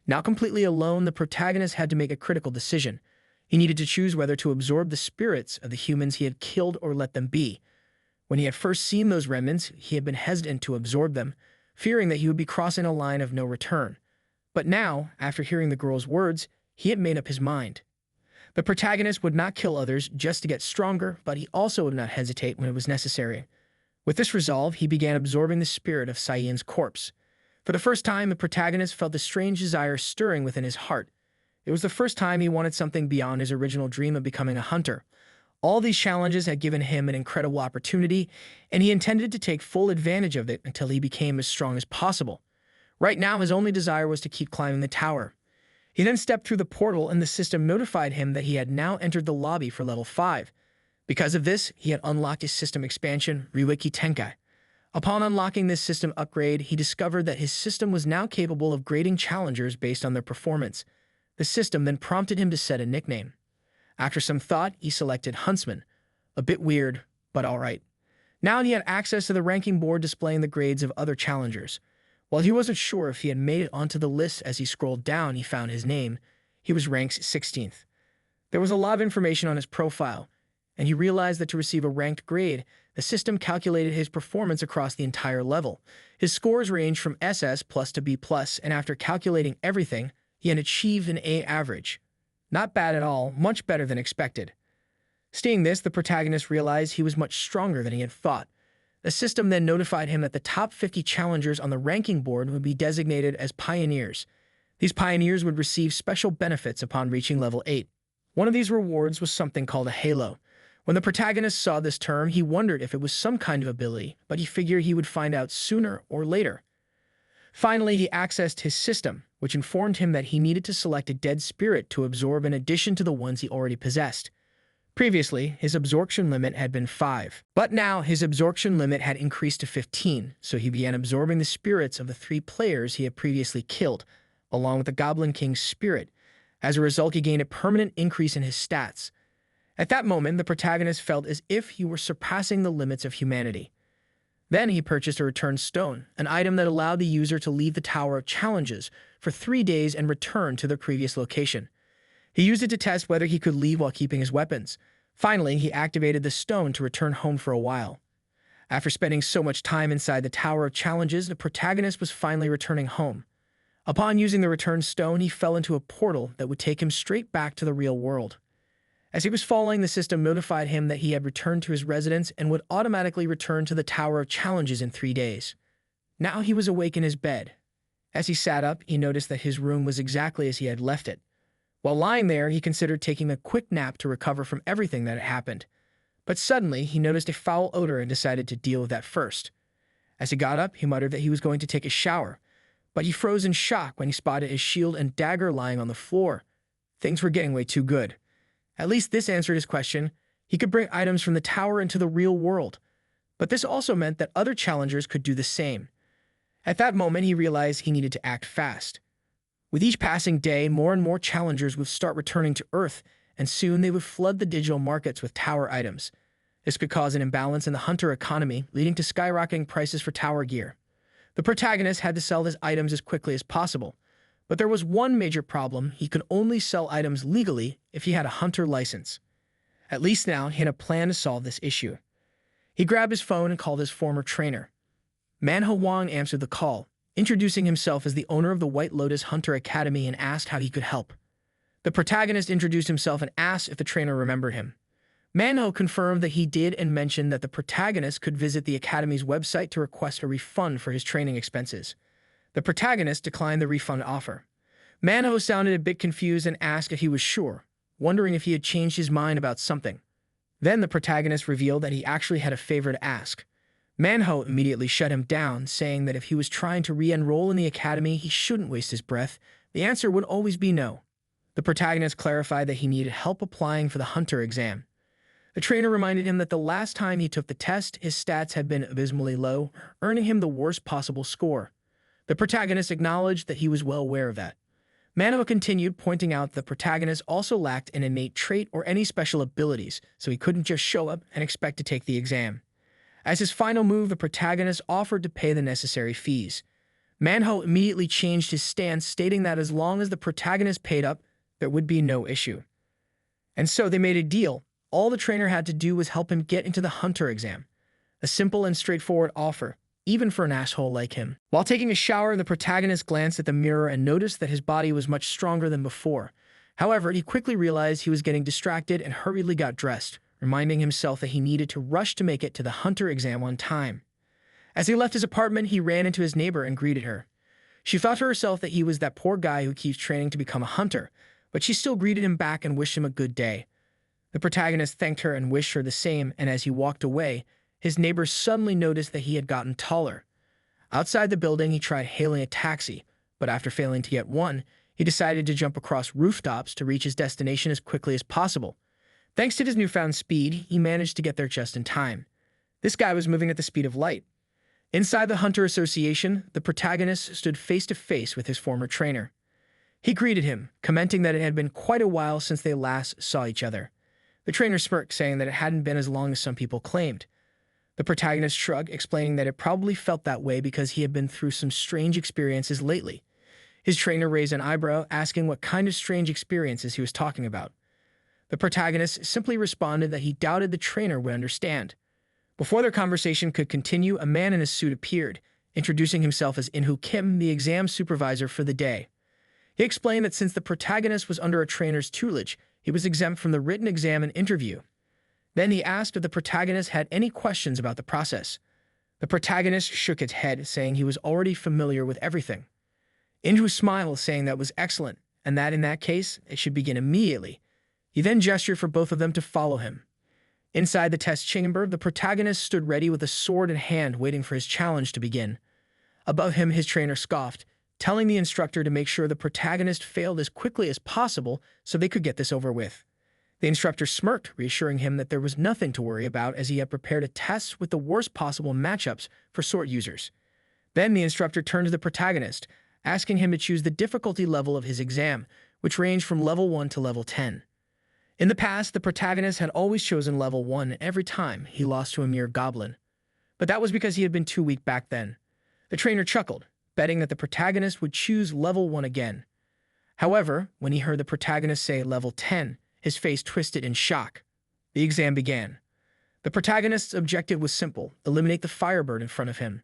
Now completely alone, the protagonist had to make a critical decision. He needed to choose whether to absorb the spirits of the humans he had killed or let them be. When he had first seen those remnants, he had been hesitant to absorb them, fearing that he would be crossing a line of no return. But now, after hearing the girl's words, he had made up his mind. The protagonist would not kill others just to get stronger, but he also would not hesitate when it was necessary. With this resolve, he began absorbing the spirit of Saiyan's corpse. For the first time, the protagonist felt a strange desire stirring within his heart. It was the first time he wanted something beyond his original dream of becoming a hunter. All these challenges had given him an incredible opportunity, and he intended to take full advantage of it until he became as strong as possible. Right now, his only desire was to keep climbing the tower. He then stepped through the portal, and the system notified him that he had now entered the lobby for level 5. Because of this, he had unlocked his system expansion, Ryueki Tenkai. Upon unlocking this system upgrade, he discovered that his system was now capable of grading challengers based on their performance. The system then prompted him to set a nickname. After some thought, he selected Huntsman. A bit weird, but alright. Now he had access to the ranking board displaying the grades of other challengers. While he wasn't sure if he had made it onto the list, as he scrolled down, he found his name. He was ranked 16th. There was a lot of information on his profile, and he realized that to receive a ranked grade, the system calculated his performance across the entire level. His scores ranged from SS plus to B plus, and after calculating everything, he had achieved an A average. Not bad at all, much better than expected. Seeing this, the protagonist realized he was much stronger than he had thought. The system then notified him that the top 50 challengers on the ranking board would be designated as pioneers. These pioneers would receive special benefits upon reaching level 8. One of these rewards was something called a halo. When the protagonist saw this term, he wondered if it was some kind of ability, but he figured he would find out sooner or later. Finally, he accessed his system, which informed him that he needed to select a dead spirit to absorb in addition to the ones he already possessed. Previously, his absorption limit had been 5, but now his absorption limit had increased to 15, so he began absorbing the spirits of the 3 players he had previously killed, along with the Goblin King's spirit. As a result, he gained a permanent increase in his stats. At that moment, the protagonist felt as if he were surpassing the limits of humanity. Then he purchased a return stone, an item that allowed the user to leave the Tower of Challenges for 3 days and return to their previous location. He used it to test whether he could leave while keeping his weapons. Finally, he activated the stone to return home for a while. After spending so much time inside the Tower of Challenges, the protagonist was finally returning home. Upon using the return stone, he fell into a portal that would take him straight back to the real world. As he was falling, the system notified him that he had returned to his residence and would automatically return to the Tower of Challenges in 3 days. Now he was awake in his bed. As he sat up, he noticed that his room was exactly as he had left it. While lying there, he considered taking a quick nap to recover from everything that had happened. But suddenly, he noticed a foul odor and decided to deal with that first. As he got up, he muttered that he was going to take a shower, but he froze in shock when he spotted his shield and dagger lying on the floor. Things were getting way too good. At least this answered his question. He could bring items from the tower into the real world. But this also meant that other challengers could do the same. At that moment, he realized he needed to act fast. With each passing day, more and more challengers would start returning to Earth, and soon they would flood the digital markets with tower items. This could cause an imbalance in the hunter economy, leading to skyrocketing prices for tower gear. The protagonist had to sell his items as quickly as possible. But there was one major problem: he could only sell items legally if he had a hunter license. At least now, he had a plan to solve this issue. He grabbed his phone and called his former trainer. Manhwa answered the call, introducing himself as the owner of the White Lotus Hunter Academy, and asked how he could help. The protagonist introduced himself and asked if the trainer remembered him. Manhwa confirmed that he did and mentioned that the protagonist could visit the academy's website to request a refund for his training expenses. The protagonist declined the refund offer. Manhwa sounded a bit confused and asked if he was sure, wondering if he had changed his mind about something. Then the protagonist revealed that he actually had a favor to ask. Manhwa immediately shut him down, saying that if he was trying to re-enroll in the academy, he shouldn't waste his breath. The answer would always be no. The protagonist clarified that he needed help applying for the hunter exam. The trainer reminded him that the last time he took the test, his stats had been abysmally low, earning him the worst possible score. The protagonist acknowledged that he was well aware of that. Manhwa continued, pointing out that the protagonist also lacked an innate trait or any special abilities, so he couldn't just show up and expect to take the exam. As his final move, the protagonist offered to pay the necessary fees. Manhwa immediately changed his stance, stating that as long as the protagonist paid up, there would be no issue. And so they made a deal. All the trainer had to do was help him get into the hunter exam. A simple and straightforward offer, even for an asshole like him. While taking a shower, the protagonist glanced at the mirror and noticed that his body was much stronger than before. However, he quickly realized he was getting distracted and hurriedly got dressed, reminding himself that he needed to rush to make it to the hunter exam on time. As he left his apartment, he ran into his neighbor and greeted her. She thought to herself that he was that poor guy who keeps training to become a hunter, but she still greeted him back and wished him a good day. The protagonist thanked her and wished her the same, and as he walked away, his neighbor suddenly noticed that he had gotten taller. Outside the building, he tried hailing a taxi, but after failing to get one, he decided to jump across rooftops to reach his destination as quickly as possible. Thanks to his newfound speed, he managed to get there just in time. This guy was moving at the speed of light. Inside the Hunter Association, the protagonist stood face to face with his former trainer. He greeted him, commenting that it had been quite a while since they last saw each other. The trainer smirked, saying that it hadn't been as long as some people claimed. The protagonist shrugged, explaining that it probably felt that way because he had been through some strange experiences lately. His trainer raised an eyebrow, asking what kind of strange experiences he was talking about. The protagonist simply responded that he doubted the trainer would understand. Before their conversation could continue, a man in a suit appeared, introducing himself as Inhu Kim, the exam supervisor for the day. He explained that since the protagonist was under a trainer's tutelage, he was exempt from the written exam and interview. Then he asked if the protagonist had any questions about the process. The protagonist shook his head, saying he was already familiar with everything. Inhu smiled, saying that was excellent, and that in that case, it should begin immediately. He then gestured for both of them to follow him. Inside the test chamber, the protagonist stood ready with a sword in hand, waiting for his challenge to begin. Above him, his trainer scoffed, telling the instructor to make sure the protagonist failed as quickly as possible so they could get this over with. The instructor smirked, reassuring him that there was nothing to worry about as he had prepared a test with the worst possible matchups for sword users. Then the instructor turned to the protagonist, asking him to choose the difficulty level of his exam, which ranged from level 1 to level 10. In the past, the protagonist had always chosen level 1 every time he lost to a mere goblin. But that was because he had been too weak back then. The trainer chuckled, betting that the protagonist would choose level 1 again. However, when he heard the protagonist say level 10, his face twisted in shock. The exam began. The protagonist's objective was simple: eliminate the firebird in front of him.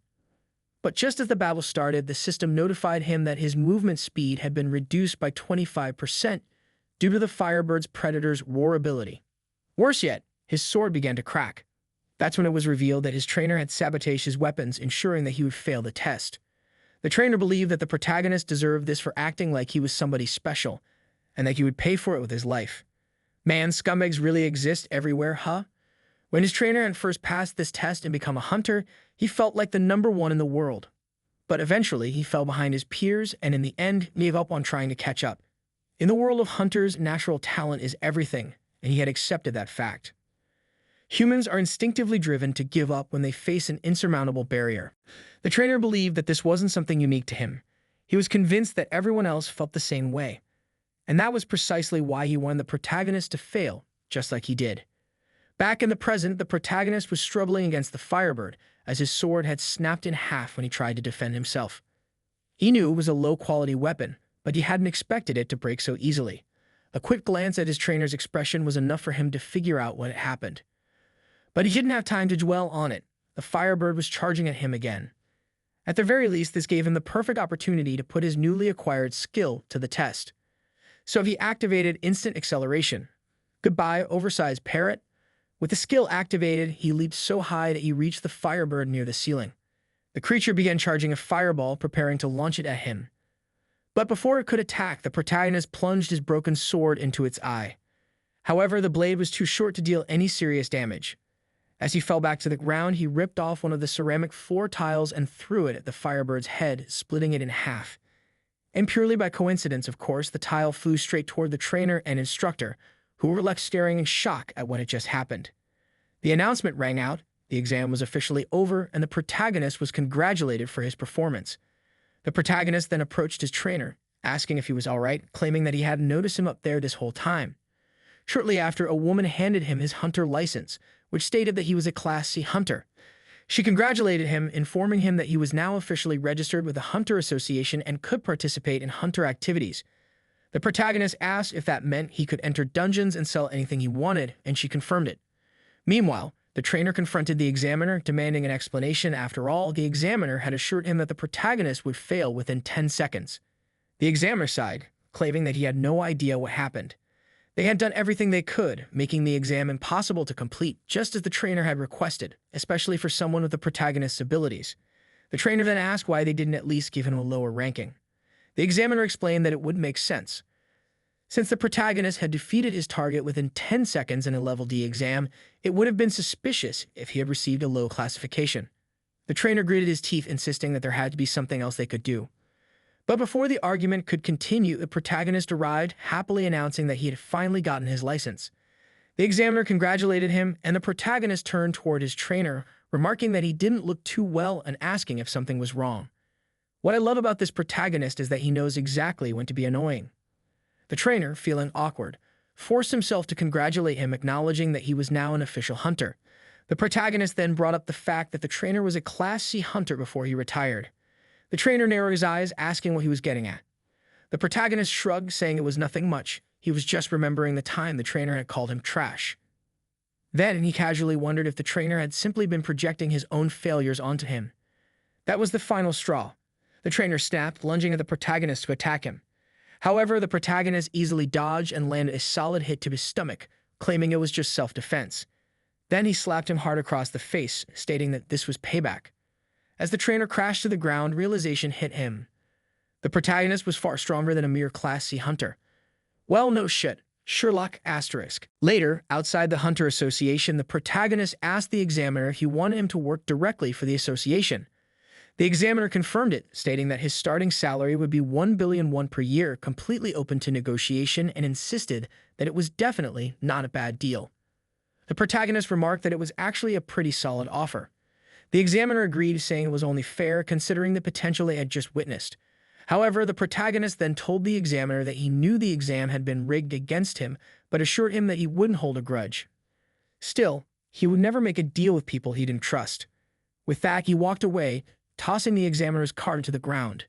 But just as the battle started, the system notified him that his movement speed had been reduced by 25% due to the firebird's predator's roar ability. Worse yet, his sword began to crack. That's when it was revealed that his trainer had sabotaged his weapons, ensuring that he would fail the test. The trainer believed that the protagonist deserved this for acting like he was somebody special, and that he would pay for it with his life. Man, scumbags really exist everywhere, huh? When his trainer had first passed this test and become a hunter, he felt like the #1 in the world. But eventually, he fell behind his peers and in the end gave up on trying to catch up. In the world of hunters, natural talent is everything, and he had accepted that fact. Humans are instinctively driven to give up when they face an insurmountable barrier. The trainer believed that this wasn't something unique to him. He was convinced that everyone else felt the same way. And that was precisely why he wanted the protagonist to fail, just like he did. Back in the present, the protagonist was struggling against the firebird, as his sword had snapped in half when he tried to defend himself. He knew it was a low-quality weapon, but he hadn't expected it to break so easily. A quick glance at his trainer's expression was enough for him to figure out what had happened. But he didn't have time to dwell on it. The firebird was charging at him again. At the very least, this gave him the perfect opportunity to put his newly acquired skill to the test. So he activated instant acceleration. Goodbye, oversized parrot. With the skill activated, he leaped so high that he reached the firebird near the ceiling. The creature began charging a fireball, preparing to launch it at him. But before it could attack, the protagonist plunged his broken sword into its eye. However, the blade was too short to deal any serious damage. As he fell back to the ground, he ripped off one of the ceramic floor tiles and threw it at the firebird's head, splitting it in half. And purely by coincidence, of course, the tile flew straight toward the trainer and instructor, who were left staring in shock at what had just happened. The announcement rang out, the exam was officially over, and the protagonist was congratulated for his performance. The protagonist then approached his trainer, asking if he was all right, claiming that he hadn't noticed him up there this whole time. Shortly after, a woman handed him his hunter license, which stated that he was a Class C hunter. She congratulated him, informing him that he was now officially registered with the Hunter Association and could participate in hunter activities. The protagonist asked if that meant he could enter dungeons and sell anything he wanted, and she confirmed it. Meanwhile, the trainer confronted the examiner, demanding an explanation. After all, the examiner had assured him that the protagonist would fail within 10 seconds. The examiner sighed, claiming that he had no idea what happened. They had done everything they could, making the exam impossible to complete, just as the trainer had requested, especially for someone with the protagonist's abilities. The trainer then asked why they didn't at least give him a lower ranking. The examiner explained that it would make sense. Since the protagonist had defeated his target within 10 seconds in a level D exam, it would have been suspicious if he had received a low classification. The trainer gritted his teeth, insisting that there had to be something else they could do. But before the argument could continue, the protagonist arrived, happily announcing that he had finally gotten his license. The examiner congratulated him, and the protagonist turned toward his trainer, remarking that he didn't look too well and asking if something was wrong. What I love about this protagonist is that he knows exactly when to be annoying. The trainer, feeling awkward, forced himself to congratulate him, acknowledging that he was now an official hunter. The protagonist then brought up the fact that the trainer was a Class C hunter before he retired. The trainer narrowed his eyes, asking what he was getting at. The protagonist shrugged, saying it was nothing much. He was just remembering the time the trainer had called him trash. Then he casually wondered if the trainer had simply been projecting his own failures onto him. That was the final straw. The trainer snapped, lunging at the protagonist to attack him. However, the protagonist easily dodged and landed a solid hit to his stomach, claiming it was just self-defense. Then he slapped him hard across the face, stating that this was payback. As the trainer crashed to the ground, realization hit him. The protagonist was far stronger than a mere Class C hunter. Well, no shit. Sherlock asterisk. Later, outside the Hunter Association, the protagonist asked the examiner if he wanted him to work directly for the association. The examiner confirmed it, stating that his starting salary would be 1 billion won per year, completely open to negotiation, and insisted that it was definitely not a bad deal. The protagonist remarked that it was actually a pretty solid offer. The examiner agreed, saying it was only fair considering the potential they had just witnessed. However, the protagonist then told the examiner that he knew the exam had been rigged against him, but assured him that he wouldn't hold a grudge. Still, he would never make a deal with people he didn't trust. With that, he walked away, tossing the examiner's card into the ground.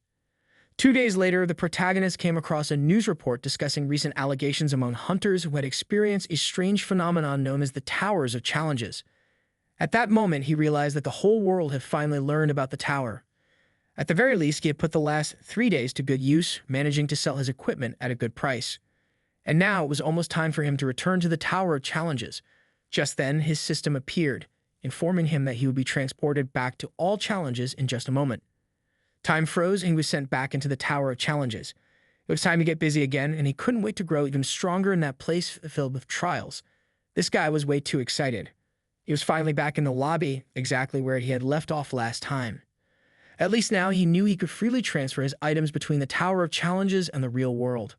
2 days later, the protagonist came across a news report discussing recent allegations among hunters who had experienced a strange phenomenon known as the Towers of Challenges. At that moment, he realized that the whole world had finally learned about the tower. At the very least, he had put the last 3 days to good use, managing to sell his equipment at a good price. And now it was almost time for him to return to the Tower of Challenges. Just then, his system appeared, informing him that he would be transported back to all challenges in just a moment. Time froze and he was sent back into the Tower of Challenges. It was time to get busy again, and he couldn't wait to grow even stronger in that place filled with trials. This guy was way too excited. He was finally back in the lobby, exactly where he had left off last time. At least now he knew he could freely transfer his items between the Tower of Challenges and the real world.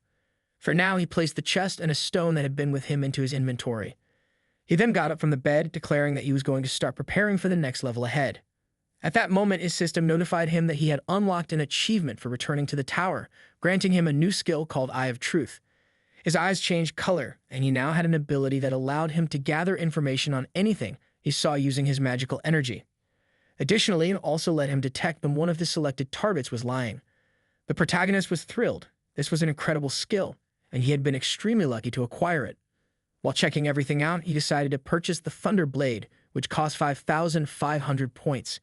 For now, he placed the chest and a stone that had been with him into his inventory. He then got up from the bed, declaring that he was going to start preparing for the next level ahead. At that moment, his system notified him that he had unlocked an achievement for returning to the tower, granting him a new skill called Eye of Truth. His eyes changed color, and he now had an ability that allowed him to gather information on anything he saw using his magical energy. Additionally, it also let him detect when one of his selected targets was lying. The protagonist was thrilled. This was an incredible skill, and he had been extremely lucky to acquire it. While checking everything out, he decided to purchase the Thunder Blade, which cost 5,500 points.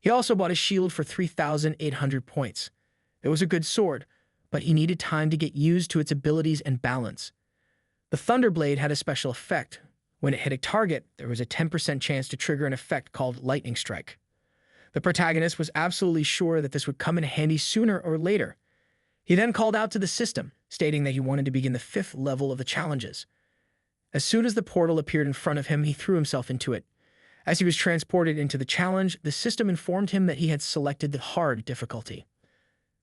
He also bought a shield for 3,800 points. It was a good sword, but he needed time to get used to its abilities and balance. The Thunder Blade had a special effect. When it hit a target, there was a 10% chance to trigger an effect called Lightning Strike. The protagonist was absolutely sure that this would come in handy sooner or later. He then called out to the system, stating that he wanted to begin the 5th level of the challenges. As soon as the portal appeared in front of him, he threw himself into it. As he was transported into the challenge, the system informed him that he had selected the hard difficulty.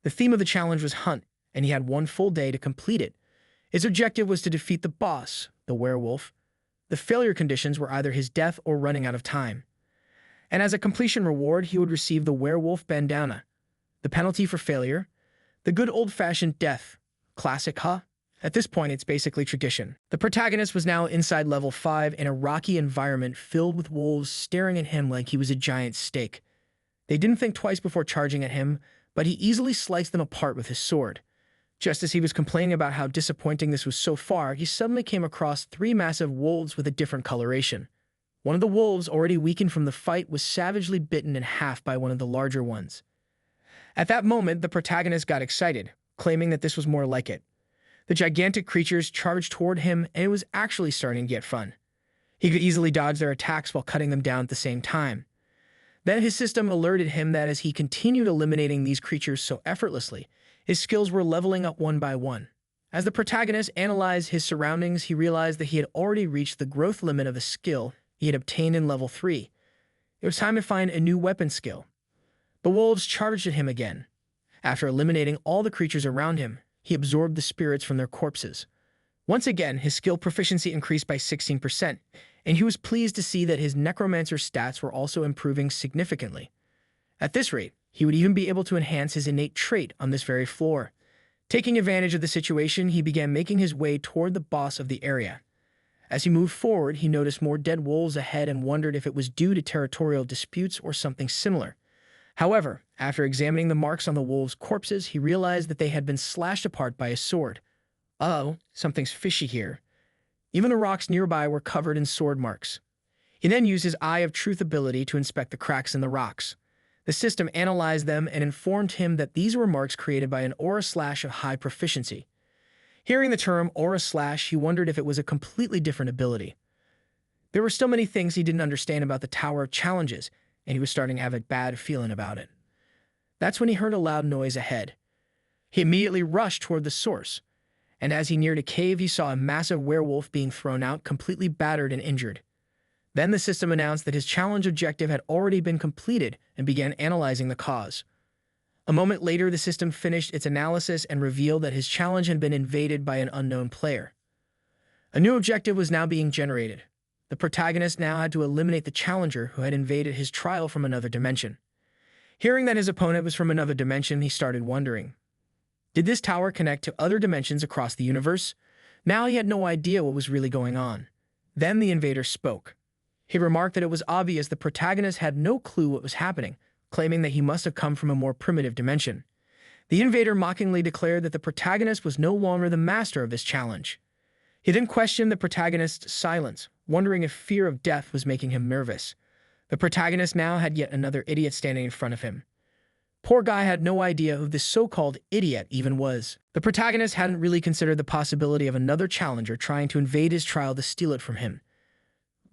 The theme of the challenge was Hunt, and he had 1 full day to complete it. His objective was to defeat the boss, the werewolf. The failure conditions were either his death or running out of time. And as a completion reward, he would receive the werewolf bandana. The penalty for failure? The good old-fashioned death. Classic, huh? At this point, it's basically tradition. The protagonist was now inside level 5 in a rocky environment filled with wolves staring at him like he was a giant steak. They didn't think twice before charging at him, but he easily sliced them apart with his sword. Just as he was complaining about how disappointing this was so far, he suddenly came across 3 massive wolves with a different coloration. One of the wolves, already weakened from the fight, was savagely bitten in half by one of the larger ones. At that moment, the protagonist got excited, claiming that this was more like it. The gigantic creatures charged toward him, and it was actually starting to get fun. He could easily dodge their attacks while cutting them down at the same time. Then his system alerted him that as he continued eliminating these creatures so effortlessly, his skills were leveling up one by one. As the protagonist analyzed his surroundings, he realized that he had already reached the growth limit of a skill he had obtained in level 3. It was time to find a new weapon skill. The wolves charged at him again. After eliminating all the creatures around him, he absorbed the spirits from their corpses. Once again, his skill proficiency increased by 16%, and he was pleased to see that his necromancer stats were also improving significantly. At this rate, he would even be able to enhance his innate trait on this very floor. Taking advantage of the situation, he began making his way toward the boss of the area. As he moved forward, he noticed more dead wolves ahead and wondered if it was due to territorial disputes or something similar. However, after examining the marks on the wolves' corpses, he realized that they had been slashed apart by a sword. Uh-oh, something's fishy here. Even the rocks nearby were covered in sword marks. He then used his Eye of Truth ability to inspect the cracks in the rocks. The system analyzed them and informed him that these were marks created by an aura slash of high proficiency. Hearing the term aura slash, he wondered if it was a completely different ability. There were still many things he didn't understand about the Tower of Challenges, and he was starting to have a bad feeling about it. That's when he heard a loud noise ahead. He immediately rushed toward the source, and as he neared a cave, he saw a massive werewolf being thrown out, completely battered and injured. Then the system announced that his challenge objective had already been completed and began analyzing the cause. A moment later, the system finished its analysis and revealed that his challenge had been invaded by an unknown player. A new objective was now being generated. The protagonist now had to eliminate the challenger who had invaded his trial from another dimension. Hearing that his opponent was from another dimension, he started wondering. Did this tower connect to other dimensions across the universe? Now he had no idea what was really going on. Then the invader spoke. He remarked that it was obvious the protagonist had no clue what was happening, claiming that he must have come from a more primitive dimension. The invader mockingly declared that the protagonist was no longer the master of this challenge. He then questioned the protagonist's silence, wondering if fear of death was making him nervous. The protagonist now had yet another idiot standing in front of him. Poor guy had no idea who this so-called idiot even was. The protagonist hadn't really considered the possibility of another challenger trying to invade his trial to steal it from him.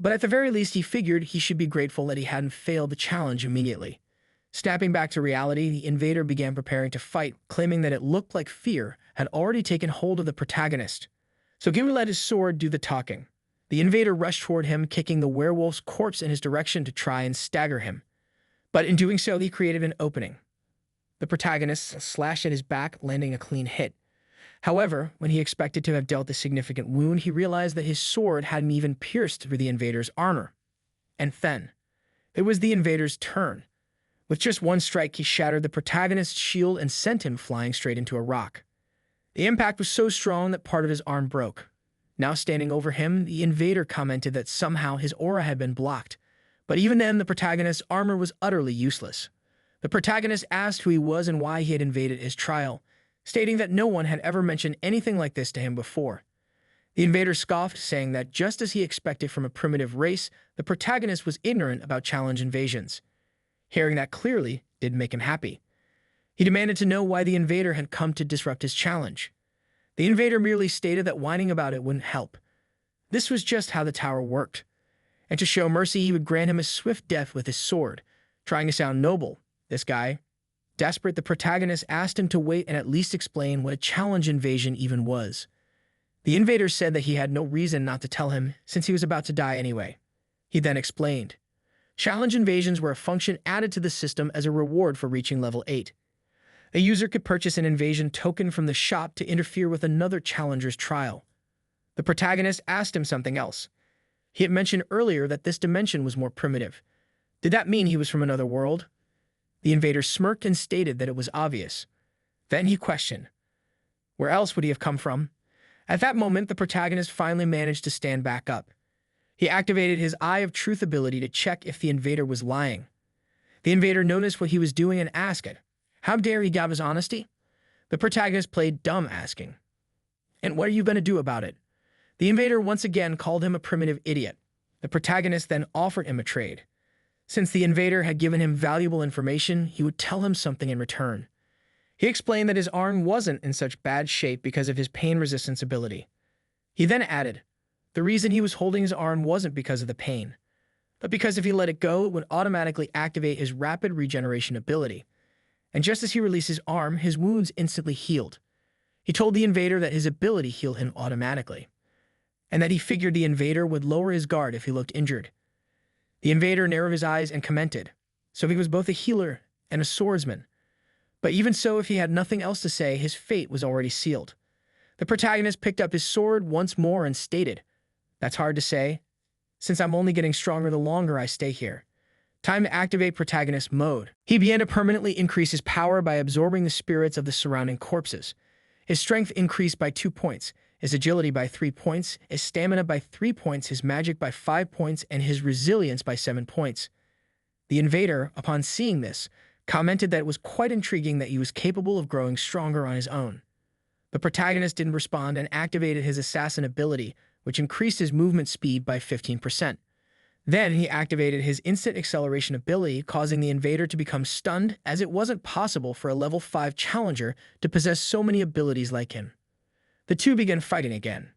But at the very least, he figured he should be grateful that he hadn't failed the challenge immediately. Snapping back to reality, the invader began preparing to fight, claiming that it looked like fear had already taken hold of the protagonist. So Gimli let his sword do the talking. The invader rushed toward him, kicking the werewolf's corpse in his direction to try and stagger him. But in doing so, he created an opening. The protagonist slashed at his back, landing a clean hit. However, when he expected to have dealt a significant wound, he realized that his sword hadn't even pierced through the invader's armor. And then, it was the invader's turn. With just one strike, he shattered the protagonist's shield and sent him flying straight into a rock. The impact was so strong that part of his arm broke. Now standing over him, the invader commented that somehow his aura had been blocked. But even then, the protagonist's armor was utterly useless. The protagonist asked who he was and why he had invaded his trial, stating that no one had ever mentioned anything like this to him before. The invader scoffed, saying that just as he expected from a primitive race, the protagonist was ignorant about challenge invasions. Hearing that clearly didn't make him happy. He demanded to know why the invader had come to disrupt his challenge. The invader merely stated that whining about it wouldn't help. This was just how the tower worked. And to show mercy, he would grant him a swift death with his sword. Trying to sound noble, this guy, desperate, the protagonist asked him to wait and at least explain what a challenge invasion even was. The invader said that he had no reason not to tell him, since he was about to die anyway. He then explained. Challenge invasions were a function added to the system as a reward for reaching level 8. A user could purchase an invasion token from the shop to interfere with another challenger's trial. The protagonist asked him something else. He had mentioned earlier that this dimension was more primitive. Did that mean he was from another world? The invader smirked and stated that it was obvious. Then he questioned. Where else would he have come from? At that moment, the protagonist finally managed to stand back up. He activated his Eye of Truth ability to check if the invader was lying. The invader noticed what he was doing and asked it. How dare he gab his honesty? The protagonist played dumb, asking. And what are you going to do about it? The invader once again called him a primitive idiot. The protagonist then offered him a trade. Since the invader had given him valuable information, he would tell him something in return. He explained that his arm wasn't in such bad shape because of his pain resistance ability. He then added, the reason he was holding his arm wasn't because of the pain, but because if he let it go, it would automatically activate his rapid regeneration ability. And just as he released his arm, his wounds instantly healed. He told the invader that his ability healed him automatically, and that he figured the invader would lower his guard if he looked injured. The invader narrowed his eyes and commented, so he was both a healer and a swordsman. But even so, if he had nothing else to say, his fate was already sealed. The protagonist picked up his sword once more and stated, that's hard to say, since I'm only getting stronger the longer I stay here. Time to activate protagonist mode. He began to permanently increase his power by absorbing the spirits of the surrounding corpses. His strength increased by 2 points, his agility by 3 points, his stamina by 3 points, his magic by 5 points, and his resilience by 7 points. The invader, upon seeing this, commented that it was quite intriguing that he was capable of growing stronger on his own. The protagonist didn't respond and activated his assassin ability, which increased his movement speed by 15%. Then he activated his instant acceleration ability, causing the invader to become stunned, as it wasn't possible for a level 5 challenger to possess so many abilities like him. The two began fighting again.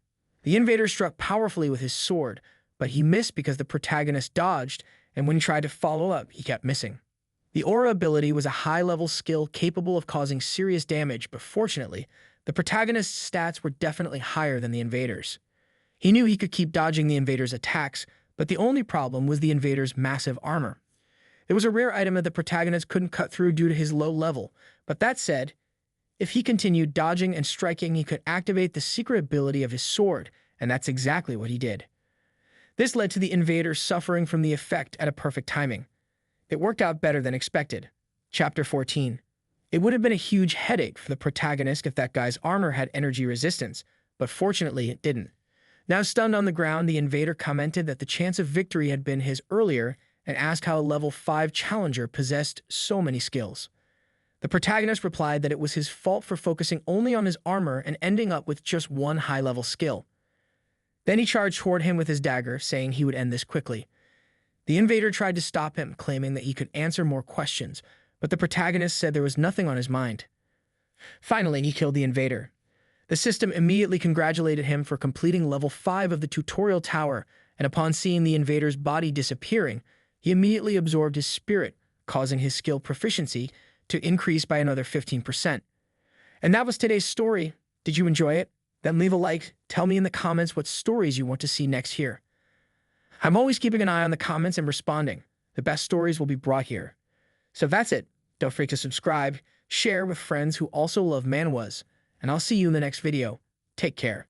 The invader struck powerfully with his sword, but he missed because the protagonist dodged, and when he tried to follow up, he kept missing. The aura ability was a high-level skill capable of causing serious damage, but fortunately, the protagonist's stats were definitely higher than the invader's. He knew he could keep dodging the invader's attacks, but the only problem was the invader's massive armor. It was a rare item that the protagonist couldn't cut through due to his low level, but that said, if he continued dodging and striking, he could activate the secret ability of his sword, and that's exactly what he did. This led to the invader suffering from the effect at a perfect timing. It worked out better than expected. Chapter 14. It would have been a huge headache for the protagonist if that guy's armor had energy resistance, but fortunately it didn't. Now stunned on the ground, the invader commented that the chance of victory had been his earlier and asked how a level 5 challenger possessed so many skills. The protagonist replied that it was his fault for focusing only on his armor and ending up with just one high-level skill. Then he charged toward him with his dagger, saying he would end this quickly. The invader tried to stop him, claiming that he could answer more questions, but the protagonist said there was nothing on his mind. Finally, he killed the invader. The system immediately congratulated him for completing level 5 of the tutorial tower, and upon seeing the invader's body disappearing, he immediately absorbed his spirit, causing his skill proficiency to increase by another 15%. And that was today's story. Did you enjoy it? Then leave a like. Tell me in the comments what stories you want to see next here. I'm always keeping an eye on the comments and responding. The best stories will be brought here. So that's it. Don't forget to subscribe, share with friends who also love manhwas, and I'll see you in the next video. Take care.